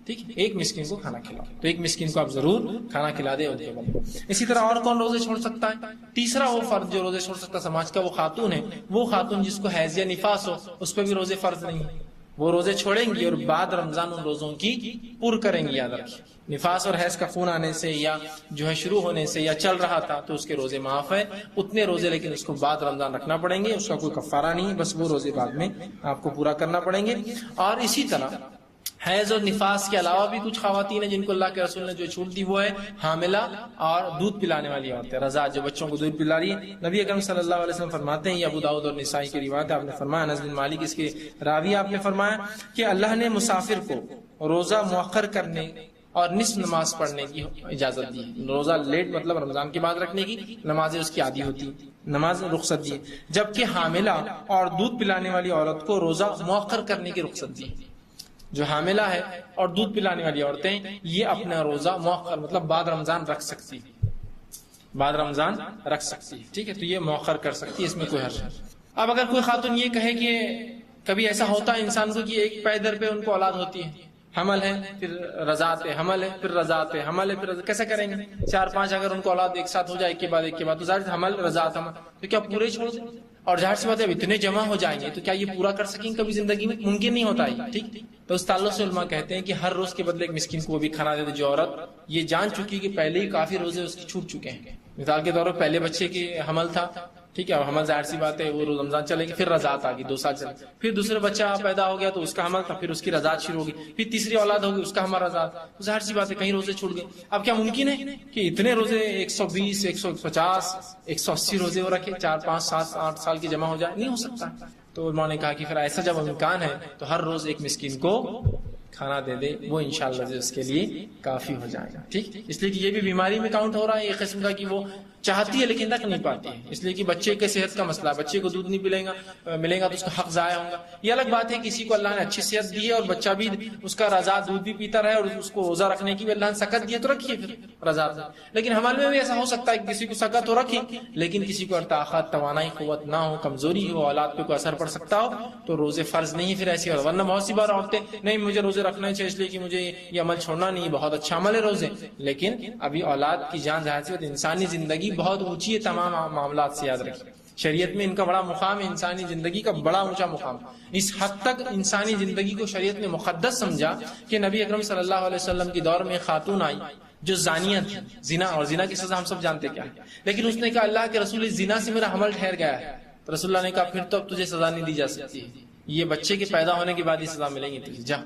ٹھیک ہے, ایک مسکین کو کھانا کھلاؤ, تو ایک مسکین کو آپ ضرور کھانا کھلا دیں ان کے بدلے. اسی طرح اور کون روزے چھوڑ سکتا ہے؟ تیسرا وہ فرد جو روزے چھوڑ سکتا سماج کا وہ خاتون ہے. وہ خاتون جس کو حیض یا نفاس ہو, اس پہ بھی روزے فرض نہیں, وہ روزے چھوڑیں گی اور بعد رمضان ان روزوں کی پور کریں گی. یاد رکھیں, نفاس اور حیض کا خون آنے سے یا جو ہے شروع ہونے سے یا چل رہا تھا تو اس کے روزے معاف ہے, اتنے روزے, لیکن اس کو بعد رمضان رکھنا پڑیں گے, اس کا کوئی کفارہ نہیں, بس وہ روزے بعد میں آپ کو پورا کرنا پڑیں گے. اور اسی طرح حیض اور نفاس کے علاوہ بھی کچھ خواتین ہیں جن کو اللہ کے رسول نے جو چھوٹ دی, وہ ہے حاملہ اور دودھ پلانے والی عورتیں, رضاع جو بچوں کو دودھ پلا رہی ہے. نبی اکرم صلی اللہ علیہ وسلم فرماتے ہیں, یہ ابو داؤد اور نسائی کی روایت ہے, آپ نے فرمایا, انس بن مالک اس کے راوی, آپ نے فرمایا کہ اللہ نے مسافر کو روزہ مؤخر کرنے اور نصف نماز پڑھنے کی اجازت دی ہے. روزہ لیٹ مطلب رمضان کے بعد رکھنے کی, نمازیں اس کی عادی ہوتی ہیں, نماز رخصت دی ہے. جبکہ حاملہ اور دودھ پلانے والی عورت کو روزہ مؤخر کرنے کی رخصت دی ہے. جو حاملہ ہے اور دودھ پلانے والی عورتیں, یہ اپنا روزہ مؤخر مطلب بعد رمضان رکھ سکتی, بعد رمضان رکھ سکتی ہے. ٹھیک ہے, تو یہ مؤخر کر سکتی ہے, اس میں کوئی حرج نہیں. اب اگر کوئی خاتون یہ کہے کہ کبھی ایسا ہوتا ہے انسان کو کہ ایک پیدر پہ ان کو اولاد ہوتی ہے, حمل ہے پھر رضاعت ہے, حمل ہے پھر رضاعت ہے, حمل ہے پھر کیسے کریں گے؟ 4-5 اگر ان کو اولاد ایک ساتھ ہو جائے, ایک کے بعد ایک کے بعد, تو ظاہر حمل رضاعت حمل, تو کیا پورے چھوڑ دیں؟ اور ظاہر سی بات ہے, اب اتنے جمع ہو جائیں گے تو کیا یہ پورا کر سکیں کبھی زندگی میں؟ ممکن نہیں ہوتا ہے. ٹھیک, تو اس تعلق سے علماء کہتے ہیں کہ ہر روز کے بدلے ایک مسکین کو وہ بھی کھانا دے دے جو عورت یہ جان چکی کہ پہلے ہی کافی روزے اس کی چھوٹ چکے ہیں. مثال کے طور پر پہلے بچے کی حمل تھا, ٹھیک ہے, اور حمل ظاہر سی بات ہے وہ رمضان چلے گی, پھر رضاعت آ گئی 2 سال چلے, پھر دوسرا بچہ پیدا ہو گیا تو اس کا حمل تھا, پھر اس کی رضاعت شروع ہوگی, پھر تیسری اولاد ہوگی اس کا حمل رضاعت, تو ظاہر سی بات ہے کہیں روزے چھوٹ گئے. اب کیا ممکن ہے کہ اتنے روزے 120 150 180 روزے وہ رکھے, 4 5 7 8 سال کی جمع ہو جائے؟ نہیں ہو سکتا. تو علماء نے کہا کہ پھر ایسا جب امکان ہے تو ہر روز ایک مسکین کو کھانا دے دے, وہ انشاءاللہ اس کے لیے کافی ہو جائے گا. ٹھیک, اس لیے کہ یہ بھی بیماری میں کاؤنٹ ہو رہا ہے, ایک قسم کا کہ وہ چاہتی ہے لیکن رکھ نہیں پاتی ہے, اس لیے کہ بچے کے صحت کا مسئلہ, بچے کو دودھ نہیں ملے گا تو اس کا حق ضائع ہوگا. یہ الگ بات ہے کسی کو اللہ نے اچھی صحت دی ہے اور بچہ بھی اس کا رضا دودھ بھی پیتا رہے اور اس کو روزہ رکھنے کی بھی اللہ نے سکت دی ہے تو رکھیے پھر رضا. لیکن حمل میں بھی ایسا ہو سکتا ہے کہ کسی کو سکت ہو رکھی, لیکن کسی کو طاقت توانائی قوت نہ ہو, کمزوری ہو, اولاد پہ کوئی اثر پڑ سکتا ہو, تو روزے فرض نہیں پھر ایسی. ورنہ بہت سی بار عورتیں نہیں مجھے روزے رکھنا چاہیے اس لیے کہ مجھے یہ عمل چھوڑنا نہیں, بہت اچھا عمل ہے روزے, لیکن ابھی اولاد کی جان ظاہر سی, انسانی زندگی بہت اونچی ہے تمام معاملات سے, یاد رکھیں شریعت میں ان کا بڑا مقام ہے, انسانی زندگی کا بڑا اونچا مقام. اس حد تک انسانی زندگی کو شریعت نے مقدس سمجھا کہ نبی اکرم صلی اللہ علیہ وسلم کی دور میں خاتون آئی جو زانیہ تھی, زنا, اور زنا کی سزا ہم سب جانتے کیا ہے, لیکن اس نے کہا اللہ کے رسول اس زنا سے میرا حمل ٹھہر گیا ہے, تو رسول اللہ نے کہا پھر تو اب تجھے سزا نہیں دی جا سکتی, یہ بچے کے پیدا ہونے کے بعد ہی سزا ملے گی تجھے, جا.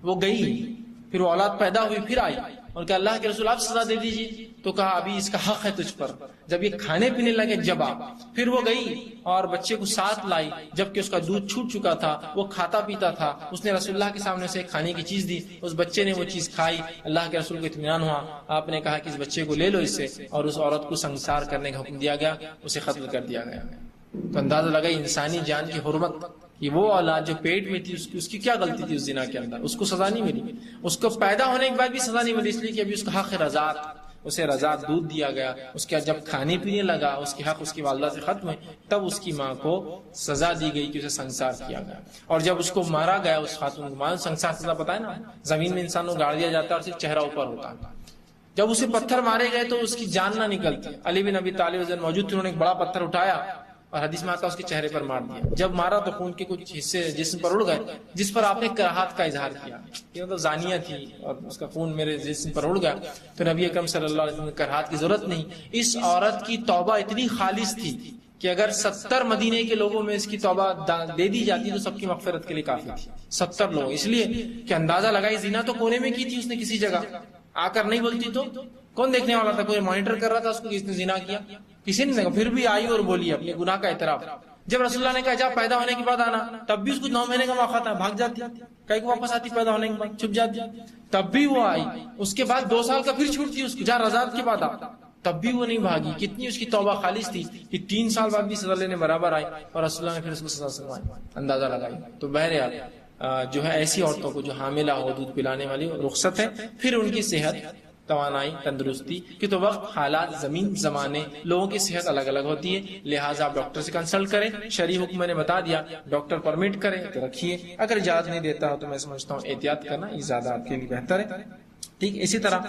وہ گئی, پھر وہ اولاد پیدا ہوئی, پھر آئی اور کہا اللہ کے رسول آپ سزا دے دیجیے, تو کہا ابھی اس کا حق ہے تجھ پر, جب یہ کھانے پینے لگے جب آپ. پھر وہ گئی اور بچے کو ساتھ لائی جبکہ اس کا دودھ چھوٹ چکا تھا, وہ کھاتا پیتا تھا, اس نے رسول اللہ کے سامنے سے کھانے کی چیز دی, اس بچے نے وہ چیز کھائی, اللہ کے رسول کو اطمینان ہوا, آپ نے کہا کہ اس بچے کو لے لو اس سے, اور اس عورت کو سنگسار کرنے کا حکم دیا گیا, اسے قتل کر دیا گیا. تو اندازہ لگا انسانی جان کی حرمت, کہ وہ اولاد جو پیٹ میں تھی اس کی کیا غلطی تھی اس زنا کے اندر, اس کو سزا نہیں ملی, اس کو پیدا ہونے کے بعد بھی سزا نہیں ملی, اس لیے کہ ابھی اس کا حق رضاعت, اسے رضاعت دودھ دیا گیا, اس کے جب کھانے پینے لگا اس کے حق اس کی والدہ سے ختم ہوئے, تب اس کی ماں کو سزا دی گئی کہ اسے سنسار کیا گیا. اور جب اس کو مارا گیا اس خاتون کو, سنسار سزا پتہ ہے نا, زمین میں انسان کو گاڑ دیا جاتا ہے اور صرف چہرہ اوپر ہوتا ہے. جب اسے پتھر مارے گئے تو اس کی جان نہ نکلتی. علی بن ابی طالب موجود تھے, انہوں نے ایک بڑا پتھر اٹھایا اور حدیث میں آتا اس کے چہرے پر مار دیا. جب مارا تو خون کے کچھ حصے جسم پر اڑ گئے, جس پر آپ نے کراہت کا اظہار کیا کہ مطلب زانیہ تھی اور اس کا خون میرے جسم پر اڑ گیا. تو نبی اکرم صلی اللہ علیہ وسلم نے کراہت کی ضرورت نہیں, اس عورت کی توبہ اتنی خالص تھی کہ اگر 70 مدینے کے لوگوں میں اس کی توبہ دے دی جاتی تو سب کی مغفرت کے لیے کافی تھی. 70 لوگ, اس لیے کہ اندازہ لگائی زنا تو کونے میں کی تھی اس نے, کسی جگہ آ کر نہیں بولتی تو کون دیکھنے والا تھا, کوئی مانیٹر کر رہا تھا اس کو کہ اس نے زنا کیا, کسی نے دیکھا. پھر بھی آئی اور بولی اپنے گناہ کا اعتراف. جب رسول اللہ نے کہا جا پیدا ہونے کے بعد آنا, تب بھی اس کو 9 مہینے کا موقع تھا, بھاگ جاتی, کہیں کو واپس آتی پیدا ہونے کے بعد, چھپ جاتی, تب بھی وہ آئی. اس کے بعد 2 سال کا پھر چھوٹتی اس کو, جا رضاعت کے بعد آ, تب بھی وہ نہیں بھاگی. کتنی اس کی توبہ خالص تھی کہ 3 سال بعد بھی سزا لینے برابر آئی اور رسول اللہ نے پھر اس کو سزا سنوائی, اندازہ لگائی. تو بہرحال جو ہے ایسی عورتوں کو جو حاملہ ہو, دودھ پلانے والی, رخصت ہے, پھر ان کی صحت توانائی، تندرستی کی تو وقت، حالات، زمین، زمانے، لوگوں کی صحت الگ الگ ہوتی ہے، لہٰذا آپ ڈاکٹر سے کنسلٹ کریں. شرعی حکم میں نے بتا دیا، ڈاکٹر پرمٹ کرے تو رکھیے، اگر اجازت نہیں دیتا ہو تو میں سمجھتا ہوں احتیاط کرنا یہ زیادہ آپ کے لیے بہتر ہے. ٹھیک. اسی طرح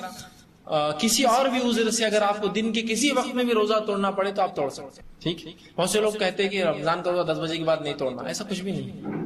کسی اور بھی عذر سے اگر آپ کو دن کے کسی وقت میں بھی روزہ توڑنا پڑے تو آپ توڑ سکتے ہیں. ٹھیک. بہت سے لوگ کہتے ہیں کہ رمضان کا روزہ 10 بجے کے بعد نہیں توڑنا، ایسا کچھ بھی نہیں.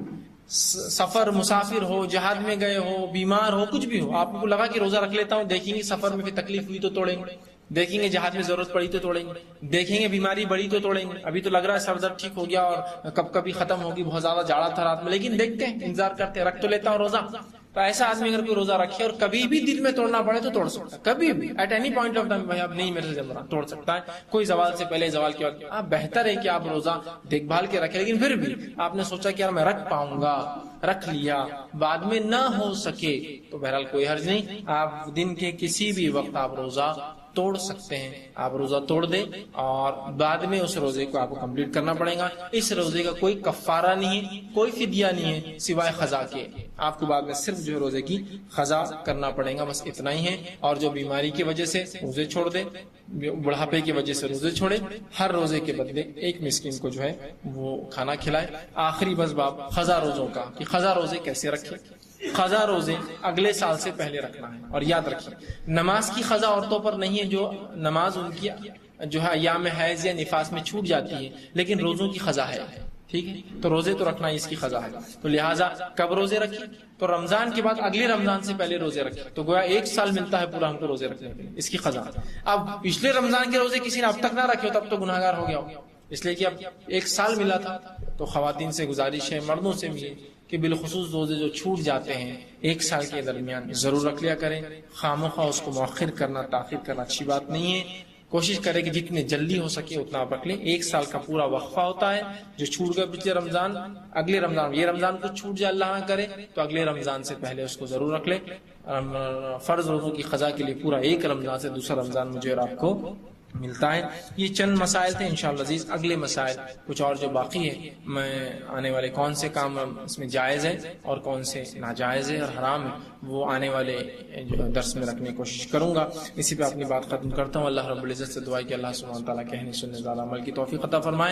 سفر، مسافر ہو، جہاد میں گئے ہو، بیمار ہو، کچھ بھی ہو، آپ کو لگا کہ روزہ رکھ لیتا ہوں، دیکھیں گے سفر میں پھر تکلیف ہوئی تو توڑیں گے، دیکھیں گے جہاد میں ضرورت پڑی تو توڑیں گے، دیکھیں گے بیماری بڑی تو توڑیں گے، ابھی تو لگ رہا ہے سر درد ٹھیک ہو گیا اور کب کبھی ختم ہوگی، بہت زیادہ جاڑا تھا رات میں، لیکن دیکھتے ہیں، انتظار کرتے ہیں، رکھ تو لیتا ہوں روزہ. تو ایسا آدمی اگر کوئی روزہ رکھے اور کبھی بھی دل میں توڑنا پڑے تو توڑ سکتا ہے، کبھی بھی، at any point of time. بھائی اب نہیں میرے سے جب رہا توڑ سکتا ہے، کوئی زوال سے پہلے، زوال کے وقت. بہتر ہے کہ آپ روزہ دیکھ بھال کے رکھیں، لیکن پھر بھی آپ نے سوچا کہ یار میں رکھ پاؤں گا، رکھ لیا، بعد میں نہ ہو سکے تو بہرحال کوئی حرج نہیں، آپ دن کے کسی بھی وقت آپ روزہ توڑ سکتے ہیں. آپ روزہ توڑ دیں اور بعد میں اس روزے کو آپ کو کمپلیٹ کرنا پڑے گا. اس روزے کا کوئی کفارہ نہیں ہے، کوئی فدیہ نہیں ہے سوائے قضا کے. آپ کو بعد میں صرف جو روزے کی قضا کرنا پڑے گا، بس اتنا ہی ہے. اور جو بیماری کی وجہ سے روزے چھوڑ دے، بڑھاپے کی وجہ سے روزے چھوڑے، ہر روزے کے بدلے ایک مسکین کو جو ہے وہ کھانا کھلائے. آخری بس باب قضا روزوں کا کہ قضا روزے کیسے رکھے. قضا روزے اگلے سال سے پہلے رکھنا ہے. اور یاد رکھیے نماز کی قضا عورتوں پر نہیں ہے، جو نماز ان کی جو ہے ایام حیض یا نفاس میں چھوٹ جاتی ہے، لیکن روزوں کی قضا ہے. ٹھیک ہے. تو روزے تو رکھنا اس کی قضا ہے. تو لہٰذا کب روزے رکھیں؟ تو رمضان کے بعد اگلے رمضان سے پہلے روزے رکھیں. تو گویا 1 سال ملتا ہے پورا ہم کو روزے رکھنے کے لیے، اس کی قضا. اب پچھلے رمضان کے روزے کسی نے اب تک نہ رکھے ہو تب تو گناہگار ہو گیا ہو، اس لیے کہ اب 1 سال ملا تھا. تو خواتین سے گزارش ہے، مردوں سے بھی، کہ بالخصوص روزے جو چھوٹ جاتے ہیں 1 سال کے درمیان ضرور رکھ لیا کریں. خامخواہ اس کو مؤخر کرنا، تاخیر کرنا اچھی بات نہیں ہے. کوشش کریں کہ جتنے جلدی ہو سکے اتنا آپ رکھ لیں. 1 سال کا پورا وقفہ ہوتا ہے. جو چھوٹ گئے پچھلے رمضان، اگلے رمضان، یہ رمضان کو چھوٹ جائے اللہ نہ کرے تو اگلے رمضان سے پہلے اس کو ضرور رکھ لیں. فرض روزوں کی قضا کے لیے پورا 1 رمضان سے دوسرا رمضان مجھے اور آپ کو ملتا ہے. یہ چند مسائل تھے. انشاءاللہ عزیز اگلے مسائل کچھ اور جو باقی ہے، میں آنے والے کون سے کام اس میں جائز ہے اور کون سے ناجائز ہے اور حرام ہے، وہ آنے والے جو درس میں رکھنے کی کوشش کروں گا. اسی پہ اپنی بات ختم کرتا ہوں. اللہ رب العزت سے دعا ہے کہ اللہ سبحانہ و تعالیٰ کہنے سننے والا عمل کی توفیق عطا فرمائے.